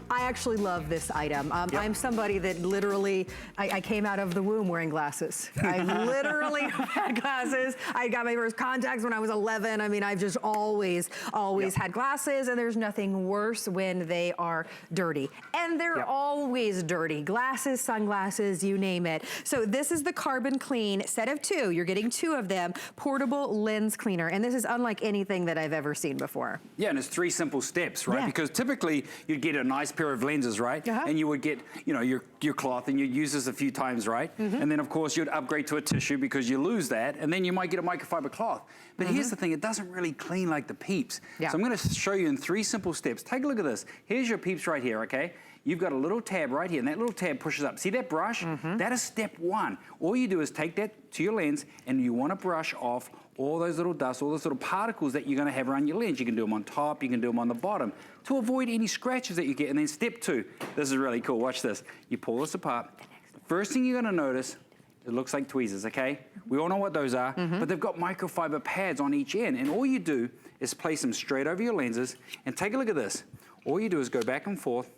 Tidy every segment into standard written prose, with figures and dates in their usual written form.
I actually love this item. I'm somebody that literally, I came out of the womb wearing glasses. I literally had glasses. I got my first contacts when I was 11. I mean, I've just always had glasses, and there's nothing worse when they are dirty. And they're always dirty. Glasses, sunglasses, you name it. So this is the Carbon Clean set of 2. You're getting 2 of them. Portable lens cleaner. And this is unlike anything that I've ever seen before. Yeah, and it's 3 simple steps, right? Because typically you'd get a nice pair of lenses, right? And you would get, you know, your cloth, and you'd use this a few times, right? And then of course you'd upgrade to a tissue because you lose that, and then you might get a microfiber cloth. But here's the thing, it doesn't really clean like the Peeps. So I'm gonna show you in 3 simple steps. Take a look at this. Here's your Peeps right here, okay? You've got a little tab right here, and that little tab pushes up. See that brush? That is step 1. All you do is take that to your lens, and you wanna brush off all those little dust, all those little particles that you're gonna have around your lens. You can do them on top, you can do them on the bottom, to avoid any scratches that you get. And then step 2, this is really cool, watch this. You pull this apart. First thing you're gonna notice, it looks like tweezers, okay? We all know what those are, but they've got microfiber pads on each end. And all you do is place them straight over your lenses, and take a look at this. All you do is go back and forth,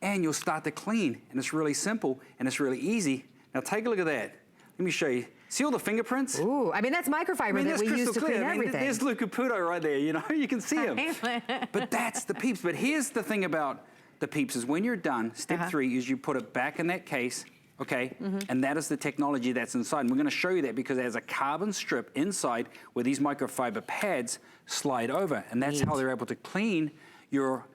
and you'll start to clean. And it's really simple, and it's really easy. Now take a look at that. Let me show you. See all the fingerprints? Ooh, I mean, that's microfiber that we use to clean everything. There's Luca Puto right there, you know, you can see him. But that's the Peeps. But here's the thing about the Peeps is when you're done, step 3 is you put it back in that case, okay? And that is the technology that's inside. And we're gonna show you that because there's a carbon strip inside where these microfiber pads slide over. And that's how they're able to clean your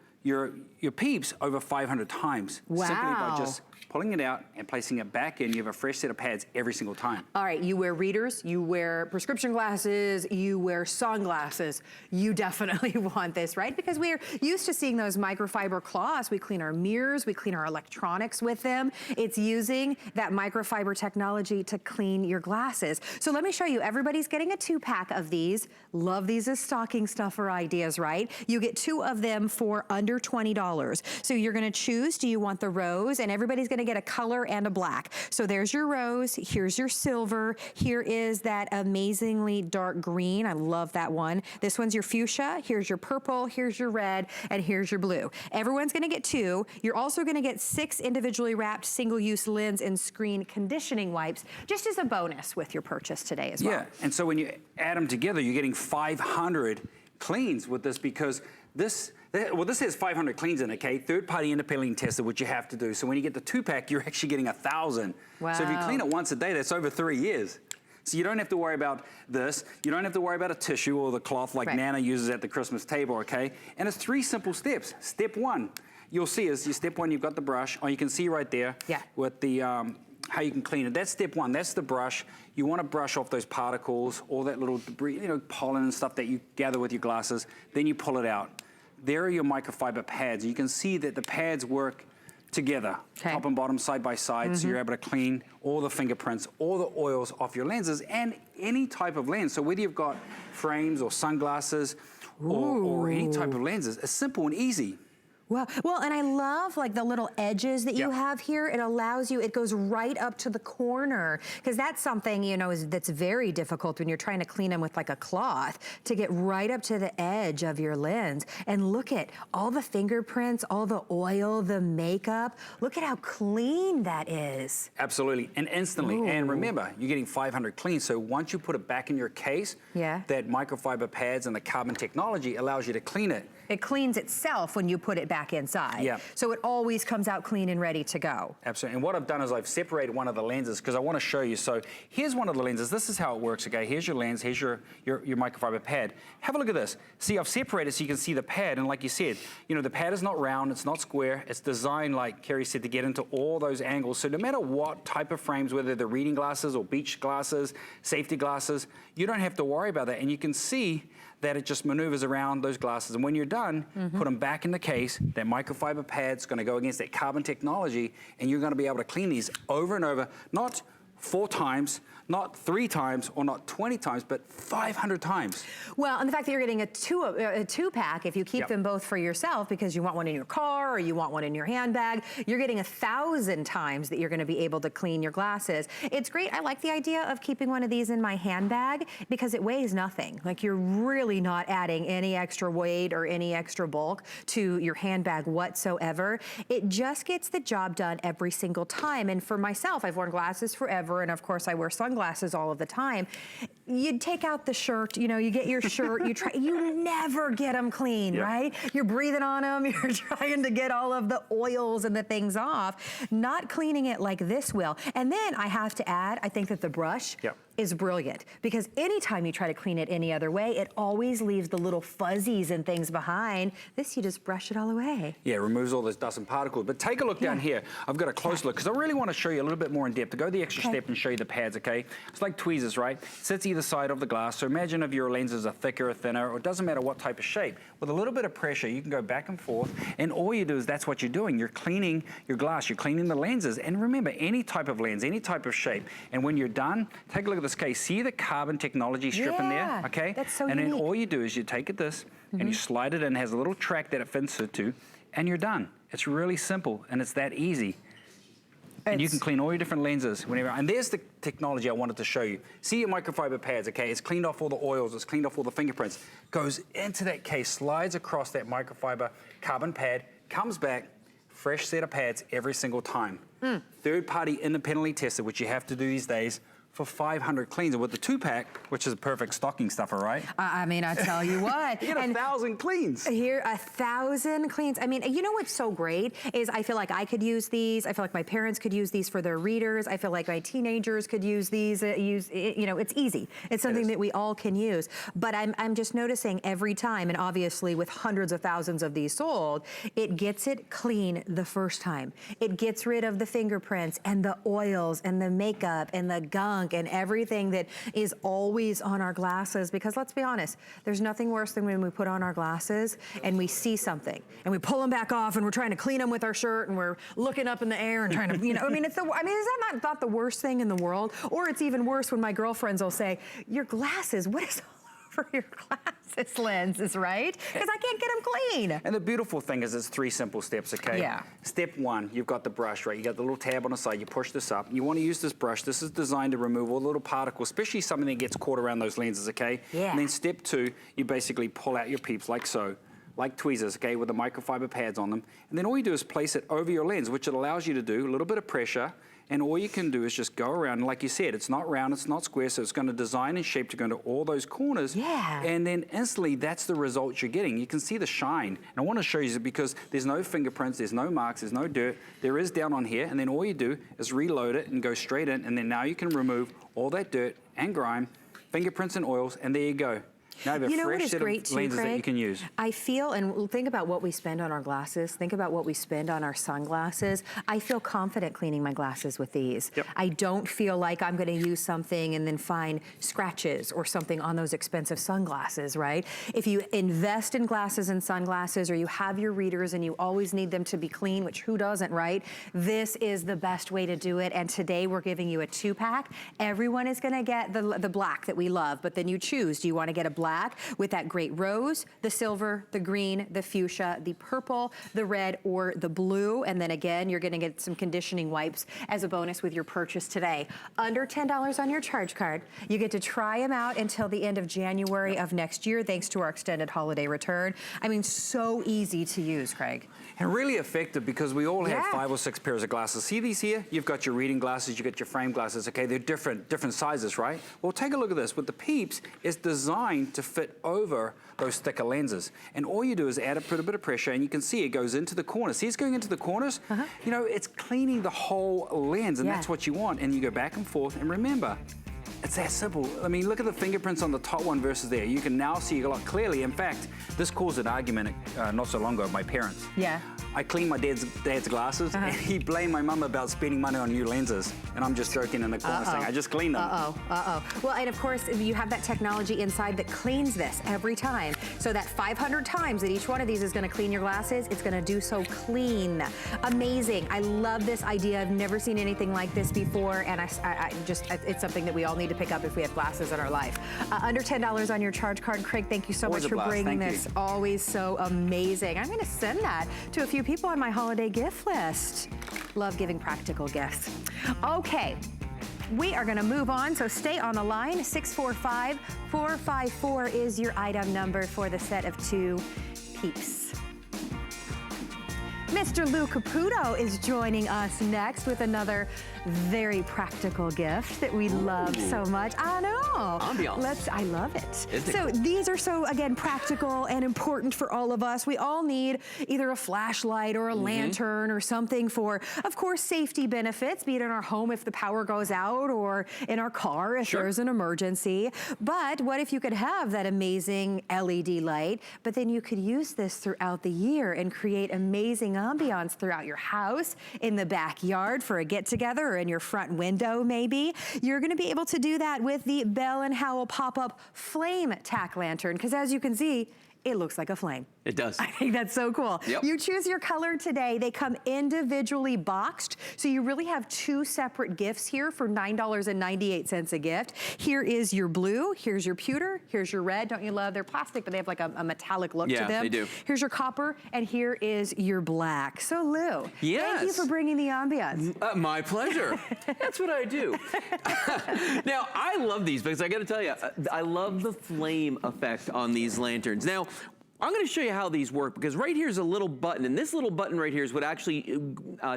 Peeps over 500 times. Simply by just pulling it out and placing it back in. You have a fresh set of pads every single time. All right, you wear readers, you wear prescription glasses, you wear sunglasses. You definitely want this, right? Because we're used to seeing those microfiber cloths. We clean our mirrors, we clean our electronics with them. It's using that microfiber technology to clean your glasses. So let me show you, everybody's getting a 2-pack of these. Love these as stocking stuffer ideas, right? You get 2 of them for under $20. So you're gonna choose, do you want the rose? And everybody's gonna get a color and a black. So there's your rose, here's your silver, here is that amazingly dark green. I love that one. This one's your fuchsia, here's your purple, here's your red, and here's your blue. Everyone's gonna get 2. You're also gonna get 6 individually wrapped single-use lens and screen conditioning wipes, just as a bonus with your purchase today as well. Yeah, and so when you add them together, you're getting 500 cleans with this because this has 500 cleans in it, okay? Third-party independently tested, which you have to do. So when you get the 2-pack, you're actually getting 1,000. Wow. So if you clean it once a day, that's over 3 years. So you don't have to worry about this. You don't have to worry about a tissue or the cloth like Nana uses at the Christmas table, okay? And it's 3 simple steps. Step 1, you'll see is, step 1, you've got the brush, or you can see right there with the, how you can clean it. That's step 1, that's the brush. You wanna brush off those particles, all that little debris, you know, pollen and stuff that you gather with your glasses, then you pull it out. There are your microfiber pads. You can see that the pads work together, top and bottom, side by side, so you're able to clean all the fingerprints, all the oils off your lenses, and any type of lens. So whether you've got frames or sunglasses or any type of lenses, it's simple and easy. Well, and I love like the little edges that you have here. It allows you, it goes right up to the corner, because that's something, you know, that's very difficult when you're trying to clean them with like a cloth, to get right up to the edge of your lens. And look at all the fingerprints, all the oil, the makeup. Look at how clean that is. Absolutely, and instantly. And remember, you're getting 500 clean, so once you put it back in your case, that microfiber pads and the carbon technology allows you to clean it. It cleans itself when you put it back inside. So it always comes out clean and ready to go. Absolutely, and what I've done is I've separated one of the lenses because I want to show you. So here's one of the lenses. This is how it works, okay? Here's your lens, here's your microfiber pad. Have a look at this. See, I've separated so you can see the pad, and like you said, you know, the pad is not round, it's not square, it's designed, like Kerry said, to get into all those angles. So no matter what type of frames, whether they're reading glasses or beach glasses, safety glasses, you don't have to worry about that. And you can see that it just maneuvers around those glasses. And when you're done, put them back in the case. That microfiber pad's gonna go against that carbon technology, and you're gonna be able to clean these over and over, not 4 times, not 3 times or not 20 times, but 500 times. Well, and the fact that you're getting a two pack, if you keep them both for yourself because you want one in your car or you want one in your handbag, you're getting 1,000 times that you're gonna be able to clean your glasses. It's great. I like the idea of keeping one of these in my handbag because it weighs nothing. Like, you're really not adding any extra weight or any extra bulk to your handbag whatsoever. It just gets the job done every single time. And for myself, I've worn glasses forever, and of course I wear sunglasses all of the time. You take out the shirt, you know, you get your shirt, you never get them clean, right? You're breathing on them, you're trying to get all of the oils and the things off, not cleaning it like this will. And then I have to add, I think that the brush is brilliant, because anytime you try to clean it any other way, it always leaves the little fuzzies and things behind. This, you just brush it all away. Yeah, it removes all those dust and particles. But take a look down here. I've got a close look, because I really want to show you a little bit more in depth. To go the extra step and show you the pads, okay? It's like tweezers, right? Sits either side of the glass. So imagine if your lenses are thicker or thinner, or it doesn't matter what type of shape. With a little bit of pressure, you can go back and forth, and all you do is that's what you're doing. You're cleaning your glass, you're cleaning the lenses. And remember, any type of lens, any type of shape. And when you're done, take a look at this case. See the carbon technology strip in there, okay? That's so and unique. then all you do is you take it this, and you slide it in, it has a little track that it fits into, and you're done. It's really simple, and it's that easy. And you can clean all your different lenses whenever. And there's the technology I wanted to show you. See your microfiber pads, okay? It's cleaned off all the oils, it's cleaned off all the fingerprints. Goes into that case, slides across that microfiber carbon pad, comes back, fresh set of pads every single time. Third party independently tested, which you have to do these days, for 500 cleans. And with the 2-pack, which is a perfect stocking stuffer, right? I mean, I tell you what. You get 1,000 cleans. Here, 1,000 cleans. I mean, you know what's so great is I feel like I could use these. I feel like my parents could use these for their readers. I feel like my teenagers could use these. You know, it's easy. It's something that we all can use. But I'm just noticing every time, and obviously with hundreds of thousands of these sold, it gets it clean the first time. It gets rid of the fingerprints and the oils and the makeup and the gunk and everything that is always on our glasses, because let's be honest, there's nothing worse than when we put on our glasses and we see something and we pull them back off and we're trying to clean them with our shirt and we're looking up in the air and trying to, you know, I mean, is that not the worst thing in the world? Or it's even worse when my girlfriends will say, your glasses, what is for your glasses lenses, right? Because I can't get them clean. And the beautiful thing is it's 3 simple steps, okay? Yeah. Step 1, you've got the brush, right? You got the little tab on the side, you push this up. You want to use this brush. This is designed to remove all the little particles, especially something that gets caught around those lenses, okay? Yeah. And then step 2, you basically pull out your peeps like so, like tweezers, okay, with the microfiber pads on them. And then all you do is place it over your lens, which it allows you to do, a little bit of pressure, and all you can do is just go around, and like you said, it's not round, it's not square, so it's going to design and shape to go into all those corners. Yeah. And then instantly, that's the result you're getting. You can see the shine. And I want to show you because there's no fingerprints, there's no marks, there's no dirt. There is down on here, and then all you do is reload it and go straight in, and then now you can remove all that dirt and grime, fingerprints and oils, and there you go. Now you have a fresh set of lenses that you can use. I feel, and think about what we spend on our glasses, think about what we spend on our sunglasses. I feel confident cleaning my glasses with these. Yep. I don't feel like I'm gonna use something and then find scratches or something on those expensive sunglasses, right? If you invest in glasses and sunglasses, or you have your readers and you always need them to be clean, which who doesn't, right? This is the best way to do it. And today we're giving you a 2-pack. Everyone is gonna get the black that we love, but then you choose. Do you wanna get a black with that great rose, the silver, the green, the fuchsia, the purple, the red, or the blue? And then again, you're gonna get some conditioning wipes as a bonus with your purchase today. Under $10 on your charge card. You get to try them out until the end of January of next year, thanks to our extended holiday return. I mean, so easy to use, Craig. And really effective because we all have 5 or 6 pairs of glasses. See these here? You've got your reading glasses, you've got your frame glasses, okay? They're different sizes, right? Well, take a look at this. With the Peeps, it's designed to fit over those thicker lenses. And all you do is put a bit of pressure, and you can see it goes into the corners. See it's going into the corners? You know, it's cleaning the whole lens, and that's what you want. And you go back and forth, and remember, it's that simple. I mean, look at the fingerprints on the top one versus there. You can now see a lot clearly. In fact, this caused an argument not so long ago with my parents. Yeah. I cleaned my dad's glasses, and he blamed my mum about spending money on new lenses. And I'm just joking in the corner saying, I just cleaned them. Well, and of course, you have that technology inside that cleans this every time. So that 500 times that each one of these is gonna clean your glasses, it's gonna do so clean. Amazing. I love this idea. I've never seen anything like this before, and it's something that we all need to pick up if we have glasses in our life. Under $10 on your charge card. Craig, thank you so much for bringing this. Always so amazing. I'm gonna send that to a few people on my holiday gift list. Love giving practical gifts. Okay, we are gonna move on, so stay on the line. 645-454 is your item number for the set of 2 Peeps. Mr. Lou Caputo is joining us next with another very practical gift that we love so much. I know. Ambiance. I love it. So these are so, again, practical and important for all of us. We all need either a flashlight or a lantern or something for, of course, safety benefits, be it in our home if the power goes out or in our car if there's an emergency. But what if you could have that amazing LED light, but then you could use this throughout the year and create amazing ambiance throughout your house, in the backyard for a get-together, or in your front window maybe. You're gonna be able to do that with the Bell & Howell pop-up flame tack lantern, because as you can see, it looks like a flame. It does. I think that's so cool. Yep. You choose your color today. They come individually boxed, so you really have 2 separate gifts here for $9.98 a gift. Here is your blue, here's your pewter, here's your red. Don't you love? They're plastic, but they have like a metallic look to them. Yeah, they do. Here's your copper, and here is your black. So Lou, thank you for bringing the ambiance. My pleasure. That's what I do. Now, I love these because I got to tell you, I love the flame effect on these lanterns. Now, I'm going to show you how these work, because right here is a little button, and this little button right here is what actually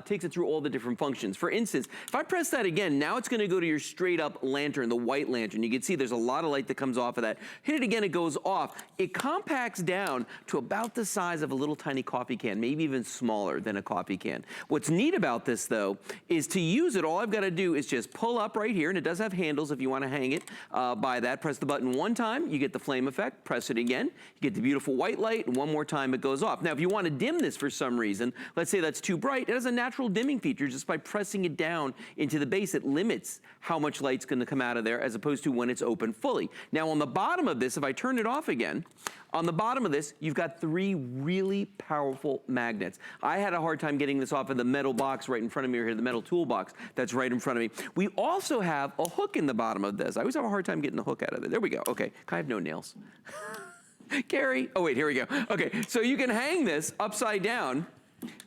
takes it through all the different functions. For instance, if I press that again, now it's going to go to your straight up lantern, the white lantern. You can see there's a lot of light that comes off of that. Hit it again, it goes off. It compacts down to about the size of a little tiny coffee can, maybe even smaller than a coffee can. What's neat about this, though, is to use it, all I've got to do is just pull up right here, and it does have handles if you want to hang it by that. Press the button one time, you get the flame effect. Press it again, you get the beautiful white light, and one more time it goes off. Now, if you want to dim this for some reason, let's say that's too bright, it has a natural dimming feature. Just by pressing it down into the base, it limits how much light's going to come out of there as opposed to when it's open fully. Now, on the bottom of this, if I turn it off again, on the bottom of this, you've got 3 really powerful magnets. I had a hard time getting this off of the metal box right in front of me, or here, the metal toolbox that's right in front of me. We also have a hook in the bottom of this. I always have a hard time getting the hook out of it. There we go. Okay, I have no nails. Carrie, oh wait, here we go. Okay, so you can hang this upside down,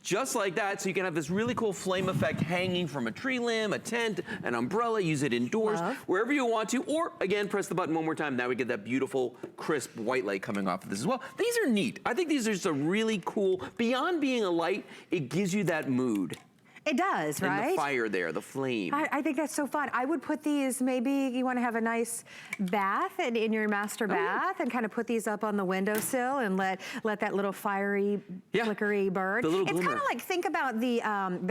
just like that, so you can have this really cool flame effect hanging from a tree limb, a tent, an umbrella, use it indoors, wherever you want to, or again, press the button one more time. Now we get that beautiful, crisp white light coming off of this as well. These are neat. I think these are just a really cool, beyond being a light, it gives you that mood. It does, right? And the fire there, the flame. I think that's so fun. I would put these, maybe you want to have a nice bath in your master bath, and kind of put these up on the windowsill and let that little fiery, flickery burn. The little it's kind of like, think about the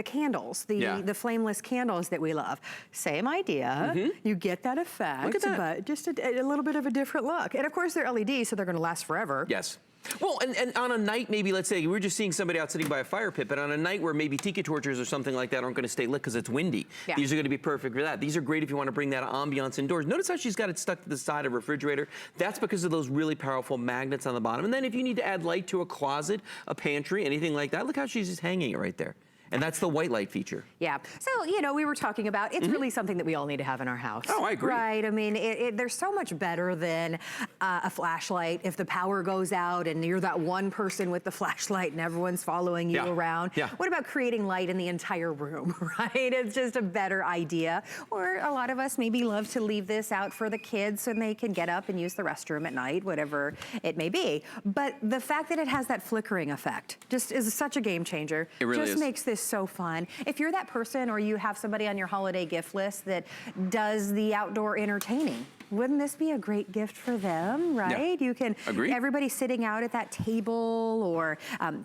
candles, the flameless candles that we love. Same idea. You get that effect, Look at that. but just a little bit of a different look. And of course, they're LED, so they're going to last forever. Yes. Well, and on a night, maybe, let's say, we're just seeing somebody out sitting by a fire pit, but on a night where maybe tiki torches or something like that aren't going to stay lit because it's windy, these are going to be perfect for that. These are great if you want to bring that ambiance indoors. Notice how she's got it stuck to the side of a refrigerator. That's because of those really powerful magnets on the bottom. And then if you need to add light to a closet, a pantry, anything like that, look how she's just hanging it right there. And that's the white light feature. Yeah. So, you know, we were talking about, it's really something that we all need to have in our house. Oh, I agree. Right? I mean, there's so much better than a flashlight. If the power goes out and you're that one person with the flashlight and everyone's following you around. What about creating light in the entire room, right? It's just a better idea. Or a lot of us maybe love to leave this out for the kids so they can get up and use the restroom at night, whatever it may be. But the fact that it has that flickering effect just is such a game changer. It really just is. makes this so fun. If you're that person, or you have somebody on your holiday gift list that does the outdoor entertaining, wouldn't this be a great gift for them, right? Yeah. You can, Agree. everybody sitting out at that table, or,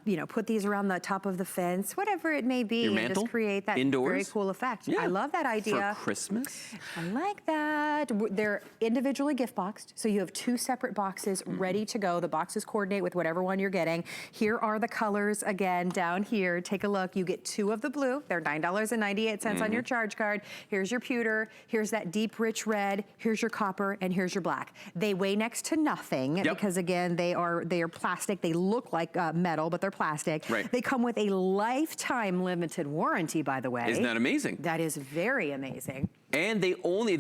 you know, put these around the top of the fence, whatever it may be, Your and mantle? just create that Indoors? very cool effect. Yeah. I love that idea. For Christmas? I like that. They're individually gift boxed, so you have 2 separate boxes ready to go. The boxes coordinate with whatever one you're getting. Here are the colors again down here. Take a look. You get 2 of the blue. They're $9.98 on your charge card. Here's your pewter. Here's that deep, rich red. Here's your copper, and here's your black. They weigh next to nothing because, again, they are plastic. They look like metal, but they're plastic. Right. They come with a lifetime limited warranty, by the way. Isn't that amazing? That is very amazing. And they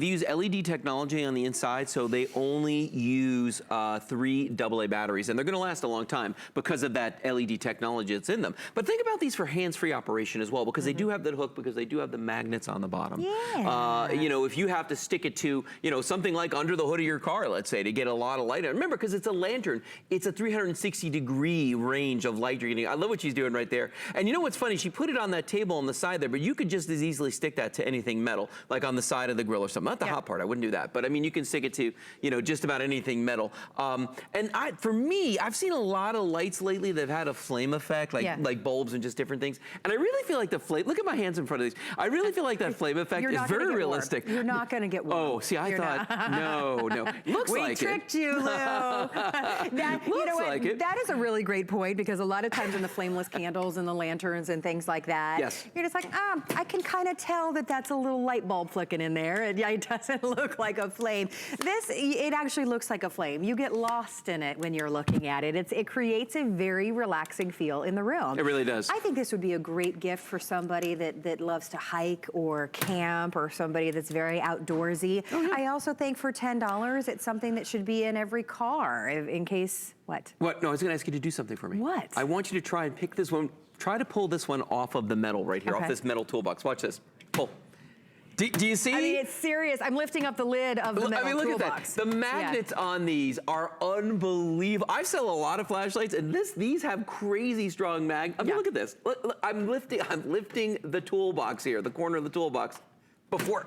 use LED technology on the inside, so they only use 3 AA batteries, and they're gonna last a long time because of that LED technology that's in them. But think about these for hands-free operation as well, because they do have that hook, because they do have the magnets on the bottom. Yeah. You know, if you have to stick it to, you know, something like under the hood of your car, let's say, to get a lot of light. Remember, because it's a lantern, it's a 360-degree range of light you're getting. I love what she's doing right there. And you know what's funny? She put it on that table on the side there, but you could just as easily stick that to anything metal, like on the side of the grill or something. Not the hot part, I wouldn't do that. But I mean, you can stick it to, you know, just about anything metal. And for me, I've seen a lot of lights lately that have had a flame effect, like bulbs and just different things. And I really feel like the flame, look at my hands in front of these. I really feel like that flame effect is very realistic. You're not gonna get warm. Oh, see, I thought, no. Looks like it. We tricked you, Lou. That, Looks you know what? like it. That is a really great point, because a lot of times in the flameless candles and the lanterns and things like that, you're just like, I can kind of tell that that's a little light bulb flicking in there. It doesn't look like a flame. It actually looks like a flame. You get lost in it when you're looking at it. It creates a very relaxing feel in the room. It really does. I think this would be a great gift for somebody that loves to hike or camp, or somebody that's very outdoorsy. I also think for $10, it's something that should be in every car in case, what? What? No, I was gonna ask you to do something for me. What? I want you to try and pick this one. Try to pull this one off of the metal right here, off this metal toolbox. Watch this. Pull. Do you see? I mean, it's serious. I'm lifting up the lid of the metal look toolbox. at that. The magnets on these are unbelievable. I sell a lot of flashlights, and these have crazy strong I mean, look at this. Look, I'm lifting the toolbox here, the corner of the toolbox. Before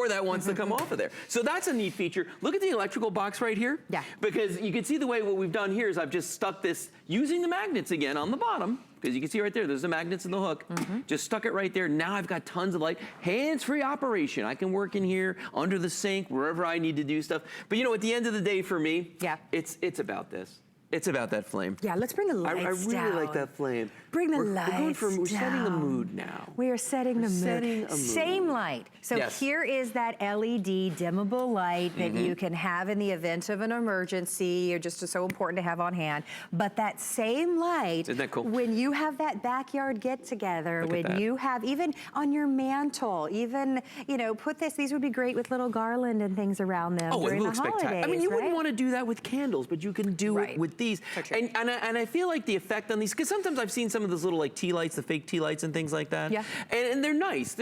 that wants to come off of there. So that's a neat feature. Look at the electrical box right here. Yeah. Because you can see the way what we've done here is I've just stuck this using the magnets again on the bottom. Because you can see right there's the magnets in the hook. Just stuck it right there. Now I've got tons of light. Hands-free operation. I can work in here, under the sink, wherever I need to do stuff. But you know, at the end of the day for me, it's about this. It's about that flame. Yeah, let's bring the lights down. I really like that flame. Bring the lights down. We're setting the mood now. We are setting the mood. Setting a mood. Same light. So here is that LED dimmable light that you can have in the event of an emergency, or just so important to have on hand. But that same light, isn't that cool? When you have that backyard get together, when you have, even on your mantle, even, you know, these would be great with little garland and things around them during the holidays. I mean, you wouldn't want to do that with candles, but you can do it with these. And I feel like the effect on these, because sometimes I've seen some of those little like tea lights, the fake tea lights and things like that. Yeah. And they're nice,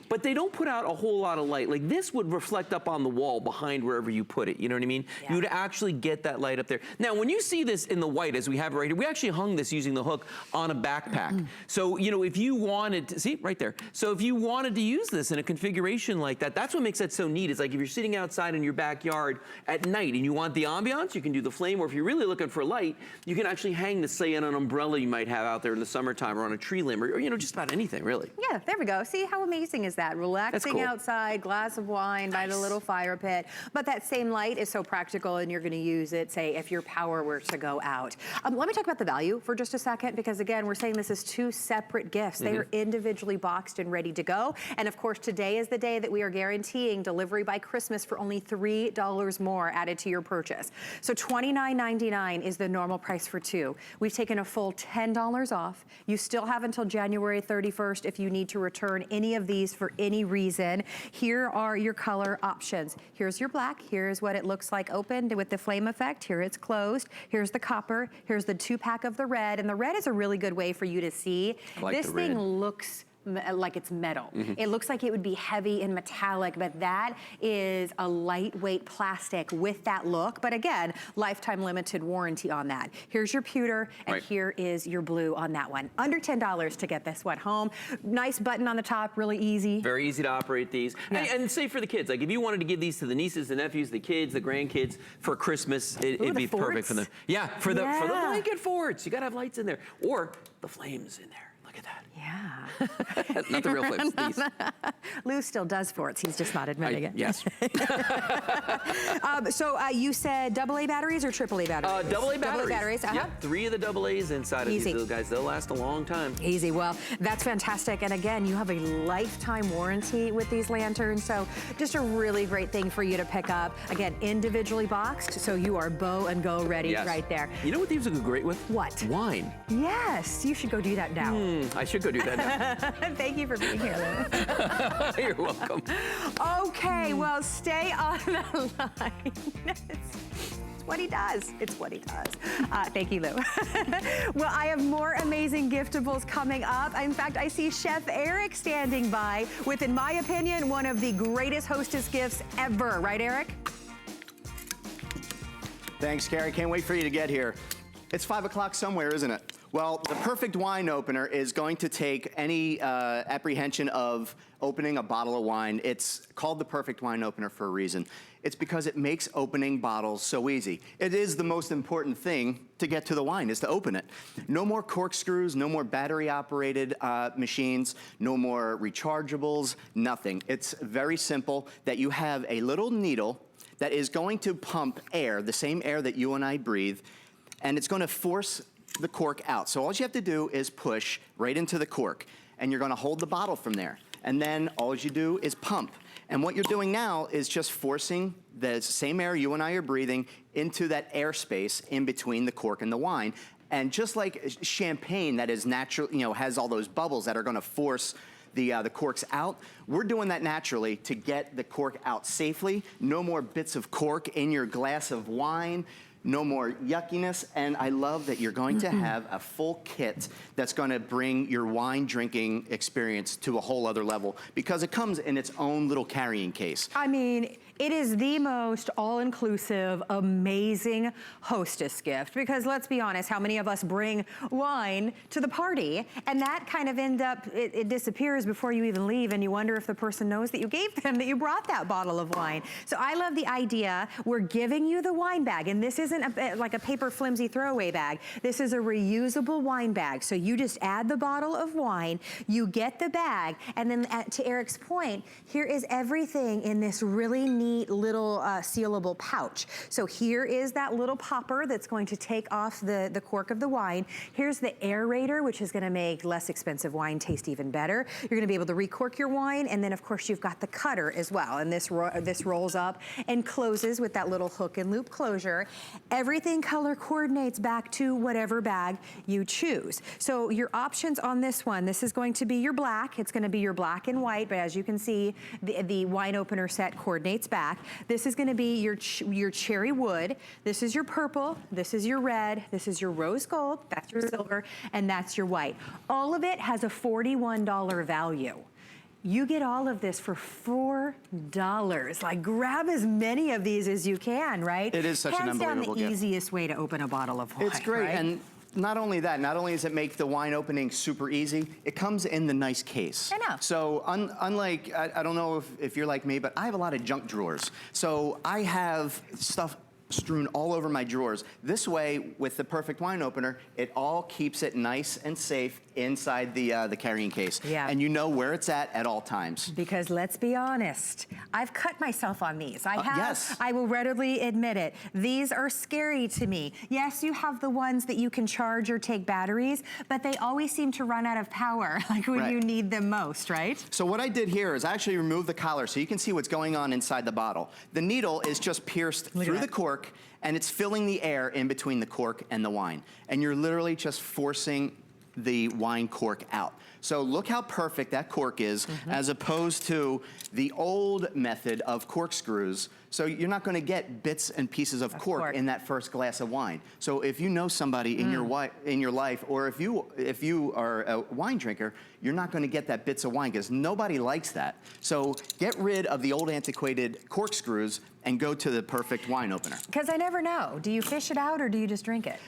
but they don't put out a whole lot of light. Like this would reflect up on the wall behind wherever you put it, you know what I mean? You would actually get that light up there. Now, when you see this in the white, as we have it right here, we actually hung this using the hook on a backpack. So, you know, if you wanted to, see, right there. So if you wanted to use this in a configuration like that, that's what makes that so neat. It's like if you're sitting outside in your backyard at night and you want the ambiance, you can do the flame, or if you're really looking for light, you can actually hang this, say, on an umbrella you might have out there in the summertime, or on a tree limb, or you know, just about anything, really. Yeah, there we go. See, how amazing is that? Relaxing outside, glass of wine by the little fire pit. But that same light is so practical, and you're going to use it, say, if your power were to go out. Let me talk about the value for just a second, because again, we're saying this is 2 separate gifts. They are individually boxed and ready to go. And of course, today is the day that we are guaranteeing delivery by Christmas for only $3 more added to your purchase. So $29.99 is the normal price for 2. We've taken a full $10 off. You still have until January 31st if you need to return any of these for any reason. Here are your color options. Here's your black. Here's what it looks like opened with the flame effect. Here it's closed. Here's the copper. Here's the 2-pack of the red. And the red is a really good way for you to see. I like this the red. thing looks like it's metal. It looks like it would be heavy and metallic, but that is a lightweight plastic with that look. But again, lifetime limited warranty on that. Here's your pewter, and here is your blue on that one. Under $10 to get this one home. Nice button on the top, really easy. Very easy to operate these. And say for the kids, like if you wanted to give these to the nieces, the nephews, the kids, the grandkids for Christmas, it'd be perfect for them. Yeah, for the blanket forts. You gotta have lights in there. Or the flames in there. Look at that. Yeah. Not the real flames, these. Lou still does forts. He's just not admitting it. Yes. So you said AA batteries or AAA batteries? AA batteries. AA batteries. Yep, 3 of the AA's inside of these little guys. They'll last a long time. Easy. Well, that's fantastic. And again, you have a lifetime warranty with these lanterns. So just a really great thing for you to pick up. Again, individually boxed. So you are bow and go ready right there. You know what these would go great with? What? Wine. Yes. You should go do that now. I should go do that now. Thank you for being here, Lou. You're welcome. Okay, well, stay on the line. It's what he does. It's what he does. Thank you, Lou. Well, I have more amazing giftables coming up. In fact, I see Chef Eric standing by with, in my opinion, one of the greatest hostess gifts ever. Right, Eric? Thanks, Carrie. Can't wait for you to get here. It's 5 o'clock somewhere, isn't it? Well, the perfect wine opener is going to take any apprehension of opening a bottle of wine. It's called the perfect wine opener for a reason. It's because it makes opening bottles so easy. It is the most important thing to get to the wine, is to open it. No more corkscrews, no more battery-operated machines, no more rechargeables, nothing. It's very simple that you have a little needle that is going to pump air, the same air that you and I breathe, and it's going to force the cork out. So all you have to do is push right into the cork, and you're going to hold the bottle from there. And then all you do is pump. And what you're doing now is just forcing the same air you and I are breathing into that airspace in between the cork and the wine. And just like champagne that is natural, has all those bubbles that are going to force the corks out, we're doing that naturally to get the cork out safely. No more bits of cork in your glass of wine. No more yuckiness, and I love that you're going to have a full kit that's going to bring your wine drinking experience to a whole other level, because it comes in its own little carrying case. I mean, it is the most all-inclusive, amazing hostess gift, because let's be honest, how many of us bring wine to the party, and that kind of it disappears before you even leave, and you wonder if the person knows that you gave them, that you brought that bottle of wine. So I love the idea. We're giving you the wine bag, and this isn't like a paper flimsy throwaway bag. This is a reusable wine bag. So you just add the bottle of wine, you get the bag, and then to Eric's point, here is everything in this really neat little sealable pouch. So here is that little popper that's going to take off the cork of the wine. Here's the aerator, which is going to make less expensive wine taste even better. You're going to be able to recork your wine, and then of course you've got the cutter as well. And this rolls up and closes with that little hook and loop closure. Everything color coordinates back to whatever bag you choose. So your options on this one, this is going to be your black. It's going to be your black and white, but as you can see, the wine opener set coordinates back. This is going to be your cherry wood. This is your purple. This is your red. This is your rose gold. That's your silver, and that's your white. All of it has a $41 value. You get all of this for $4. Like, grab as many of these as you can, right? It is such an unbelievable gift. Hands down the gift. easiest way to open a bottle of wine. It's great, right? and not only that, not only does it make the wine opening super easy, it comes in the nice case. I know. So unlike, I don't know if you're like me, but I have a lot of junk drawers. So I have stuff strewn all over my drawers. This way, with the perfect wine opener, it all keeps it nice and safe inside the carrying case. Yeah. And you know where it's at all times. Because let's be honest, I've cut myself on these. I have, yes. I will readily admit it. These are scary to me. Yes, you have the ones that you can charge or take batteries, but they always seem to run out of power, like when you need them most, right? So what I did here is I actually removed the collar so you can see what's going on inside the bottle. The needle is just pierced through the cork, and it's filling the air in between the cork and the wine. And you're literally just forcing the wine cork out. So look how perfect that cork is, as opposed to the old method of corkscrews. So you're not going to get bits and pieces of cork in that first glass of wine. So if you know somebody in your life, or if you are a wine drinker, you're not going to get that bits of wine, because nobody likes that. So get rid of the old antiquated corkscrews and go to the perfect wine opener. Because I never know. Do you fish it out or do you just drink it?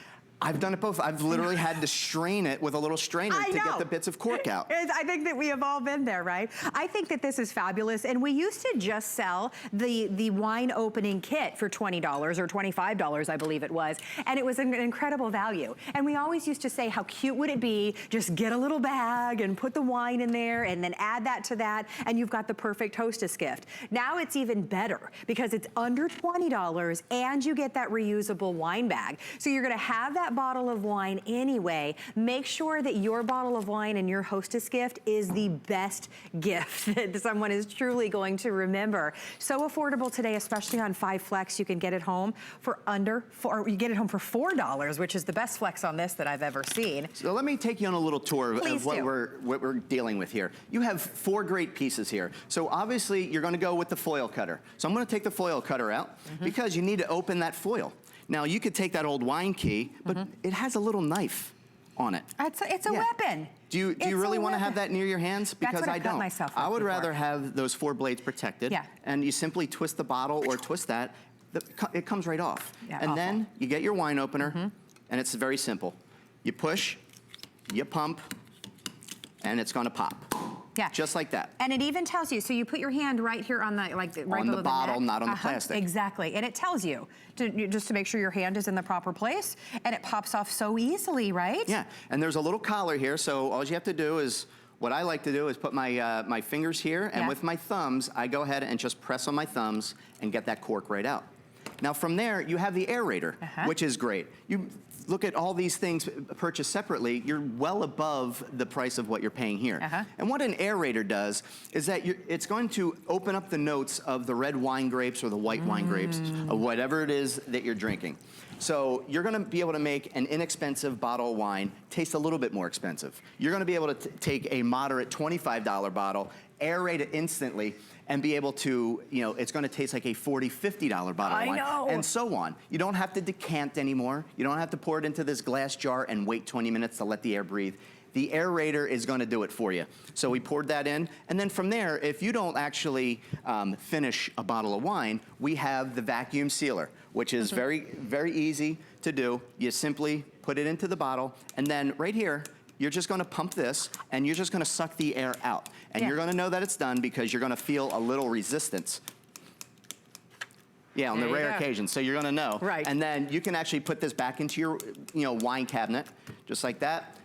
I've done it both. I've literally had to strain it with a little strainer to get the bits of cork out. I think that we have all been there, right? I think that this is fabulous. And we used to just sell the wine opening kit for $20 or $25, I believe it was. And it was an incredible value. And we always used to say, how cute would it be? Just get a little bag and put the wine in there and then add that to that. And you've got the perfect hostess gift. Now it's even better because it's under $20 and you get that reusable wine bag. So you're gonna have that bottle of wine anyway. Make sure that your bottle of wine and your hostess gift is the best gift that someone is truly going to remember. So affordable today, especially on 5 Flex. You can get it home for you get it home for $4, which is the best flex on this that I've ever seen. So let me take you on a little tour of what we're dealing with here. You have 4 great pieces here. So obviously you're gonna go with the foil cutter. So I'm gonna take the foil cutter out because you need to open that foil. Now, you could take that old wine key, but it has a little knife on it. It's a weapon. Do you really want to have that near your hands? Because That's what I cut don't. myself I would before. rather have those 4 blades protected. Yeah. And you simply twist the bottle or twist that. It comes right off. Yeah, and then you get your wine opener, and it's very simple. You push, you pump, and it's going to pop. Yeah. Just like that. And it even tells you, so you put your hand right here on the, right on below the bottle, neck. not on the plastic. Exactly. And it tells you just to make sure your hand is in the proper place, and it pops off so easily, right? Yeah. And there's a little collar here, so all you have to do is, what I like to do is put my my fingers here, and with my thumbs, I go ahead and just press on my thumbs and get that cork right out. Now from there, you have the aerator, which is great. You look at all these things purchased separately, you're well above the price of what you're paying here. And what an aerator does is that it's going to open up the notes of the red wine grapes or the white wine grapes, of whatever it is that you're drinking. So you're gonna be able to make an inexpensive bottle of wine taste a little bit more expensive. You're gonna be able to take a moderate $25 bottle, aerate it instantly, and be able to, it's gonna taste like a $40, $50 bottle of wine. I know. And so on. You don't have to decant anymore. You don't have to pour it into this glass jar and wait 20 minutes to let the air breathe. The aerator is gonna do it for you. So we poured that in, and then from there, if you don't actually finish a bottle of wine, we have the vacuum sealer, which is very, very easy to do. You simply put it into the bottle, and then right here, you're just gonna pump this, and you're just gonna suck the air out. And you're gonna know that it's done because you're gonna feel a little resistance. Yeah, on the rare occasion, so you're gonna know. Right. And then you can actually put this back into your wine cabinet, just like that.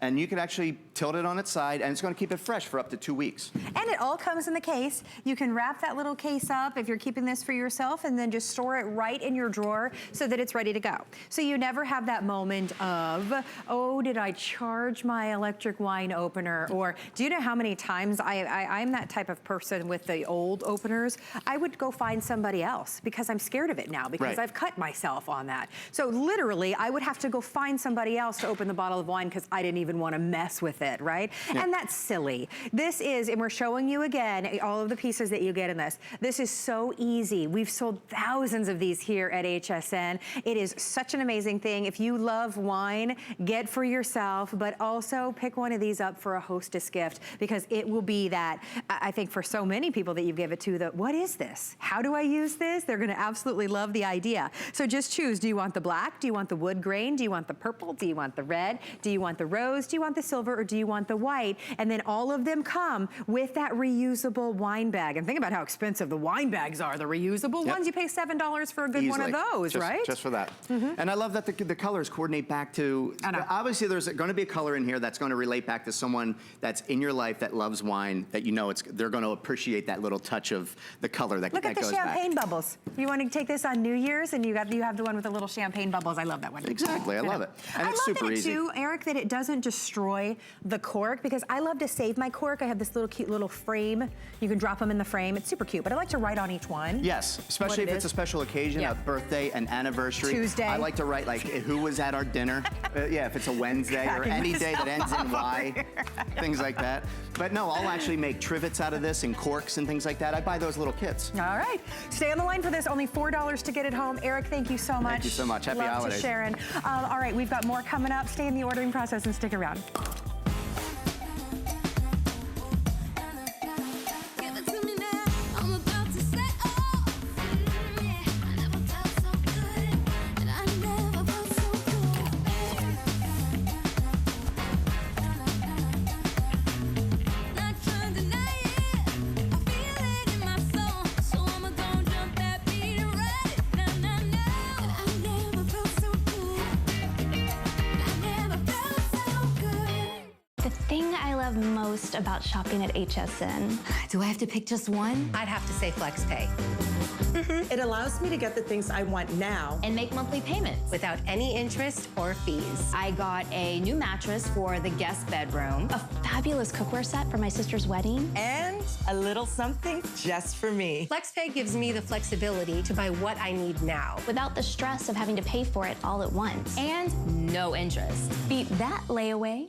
And you can actually tilt it on its side, and it's gonna keep it fresh for up to 2 weeks. And it all comes in the case. You can wrap that little case up if you're keeping this for yourself, and then just store it right in your drawer so that it's ready to go. So you never have that moment of, oh, did I charge my electric wine opener? Or do you know how many times I'm that type of person with the old openers? I would go find somebody else because I'm scared of it now because I've cut myself on that. So literally, I would have to go find somebody else to open the bottle of wine because I didn't even want to mess with it, right? And that's silly. This is, and we're showing you again, all of the pieces that you get in this. This is so easy. We've sold thousands of these here at HSN. It is such an amazing thing. If you love wine, get for yourself, but also pick one of these up for a hostess gift because it will be that, I think for so many people that you give it to, what is this? How do I use this? They're gonna absolutely love the idea. So just choose, do you want the black? Do you want the wood grain? Do you want the purple? Do you want the red? Do you want the rose? Do you want the silver, or do you want the white? And then all of them come with that reusable wine bag. And think about how expensive the wine bags are. The reusable ones, you pay $7 for a good one of those, right? Just for that. And I love that the colors coordinate back to, obviously there's gonna be a color in here that's gonna relate back to someone that's in your life that loves wine, that they're gonna appreciate that little touch of the color that goes back. Look at the champagne bubbles. You want to take this on New Year's and you have the one with the little champagne bubbles. I love that one. Exactly, I love it. And it's super easy. I love it too, Eric, that it doesn't destroy the cork because I love to save my cork. I have this little cute little frame. You can drop them in the frame. It's super cute, but I like to write on each one. Yes, especially if it's a special occasion, a birthday, an anniversary. Tuesday. I like to write like who was at our dinner. Yeah, if it's a Wednesday or any day that ends in Y, things like that. But no, I'll actually make trivets out of this and corks and things like that. I buy those little kits. All right, stay on the line for this. Only $4 to get it home. Eric, thank you so much. Thank you so much. Happy Love holidays. to Sharon. All right, we've got more coming up. Stay in the ordering process and stick around. Most about shopping at HSN. Do I have to pick just one? I'd have to say FlexPay. It allows me to get the things I want now and make monthly payments without any interest or fees. I got a new mattress for the guest bedroom, a fabulous cookware set for my sister's wedding, and a little something just for me. FlexPay gives me the flexibility to buy what I need now without the stress of having to pay for it all at once, and no interest. Beat that layaway.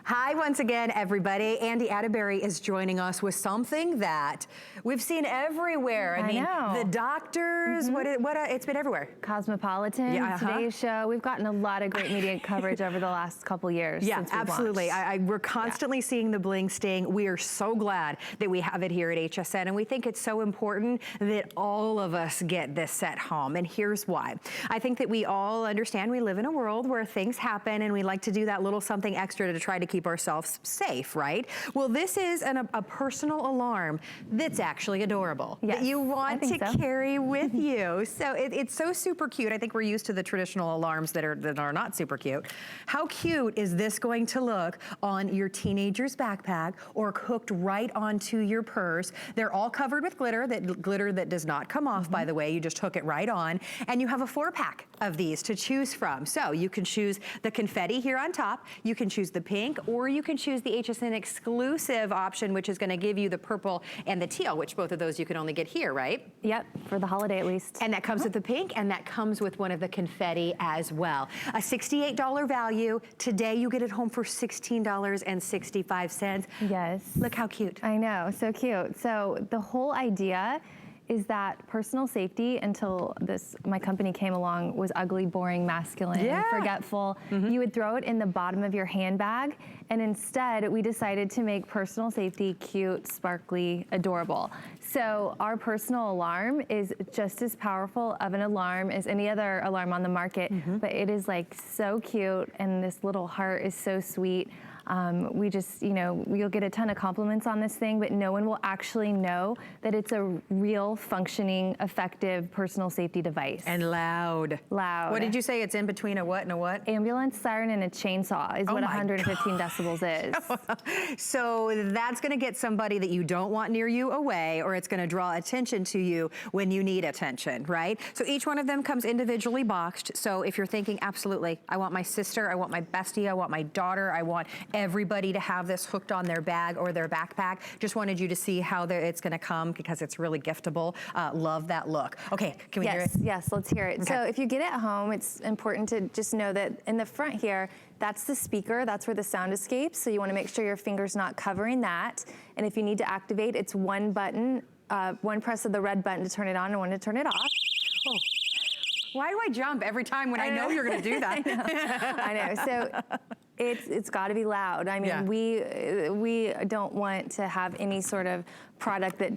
Hi once again, everybody. Andy Atterbury is joining us with something that we've seen everywhere. I mean, the doctors, it's been everywhere. Cosmopolitan, Today's Show. We've gotten a lot of great media coverage over the last couple years. Yeah, since we've absolutely. We're constantly seeing the bling sting. We are so glad that we have it here at HSN, and we think it's so important that all of us get this set home, and here's why. I think that we all understand we live in a world where things happen, and we like to do that little something extra to try to keep ourselves safe, right? Well, this is a personal alarm that's actually adorable, that you want to carry with you. So it's so super cute. I think we're used to the traditional alarms that are not super cute. How cute is this going to look on your teenager's backpack or hooked right onto your purse? They're all covered with glitter that does not come off, by the way. You just hook it right on, and you have a 4-pack of these to choose from. So you can choose the confetti here on top, you can choose the pink, or you can choose the HSN exclusive option, which is gonna give you the purple and the teal, which both of those you can only get here, right? Yep, for the holiday at least. And that comes with the pink, and that comes with one of the confetti as well. A $68 value. Today you get it home for $16.65. Yes. Look how cute. I know, so cute. So the whole idea is that personal safety, until my company came along, was ugly, boring, masculine, forgetful. You would throw it in the bottom of your handbag, and instead we decided to make personal safety cute, sparkly, adorable. So our personal alarm is just as powerful of an alarm as any other alarm on the market, but it is like so cute, and this little heart is so sweet. We just, you'll get a ton of compliments on this thing, but no one will actually know that it's a real, functioning, effective personal safety device. And loud. Loud. What did you say? It's in between a what and a what? Ambulance, siren, and a chainsaw is what 115 decibels is. So that's gonna get somebody that you don't want near you away, or it's gonna draw attention to you when you need attention, right? So each one of them comes individually boxed. So if you're thinking, absolutely, I want my sister, I want my bestie, I want my daughter, I want everybody to have this hooked on their bag or their backpack. Just wanted you to see how it's gonna come because it's really giftable. Love that look. Okay, can we hear it? Yes, let's hear it. Okay. So if you get it home, it's important to just know that in the front here, that's the speaker, that's where the sound escapes. So you wanna make sure your finger's not covering that. And if you need to activate, it's one button, one press of the red button to turn it on and one to turn it off. Oh. Why do I jump every time when I know you're gonna do that? I know. So it's got to be loud. I mean, we don't want to have any sort of product that,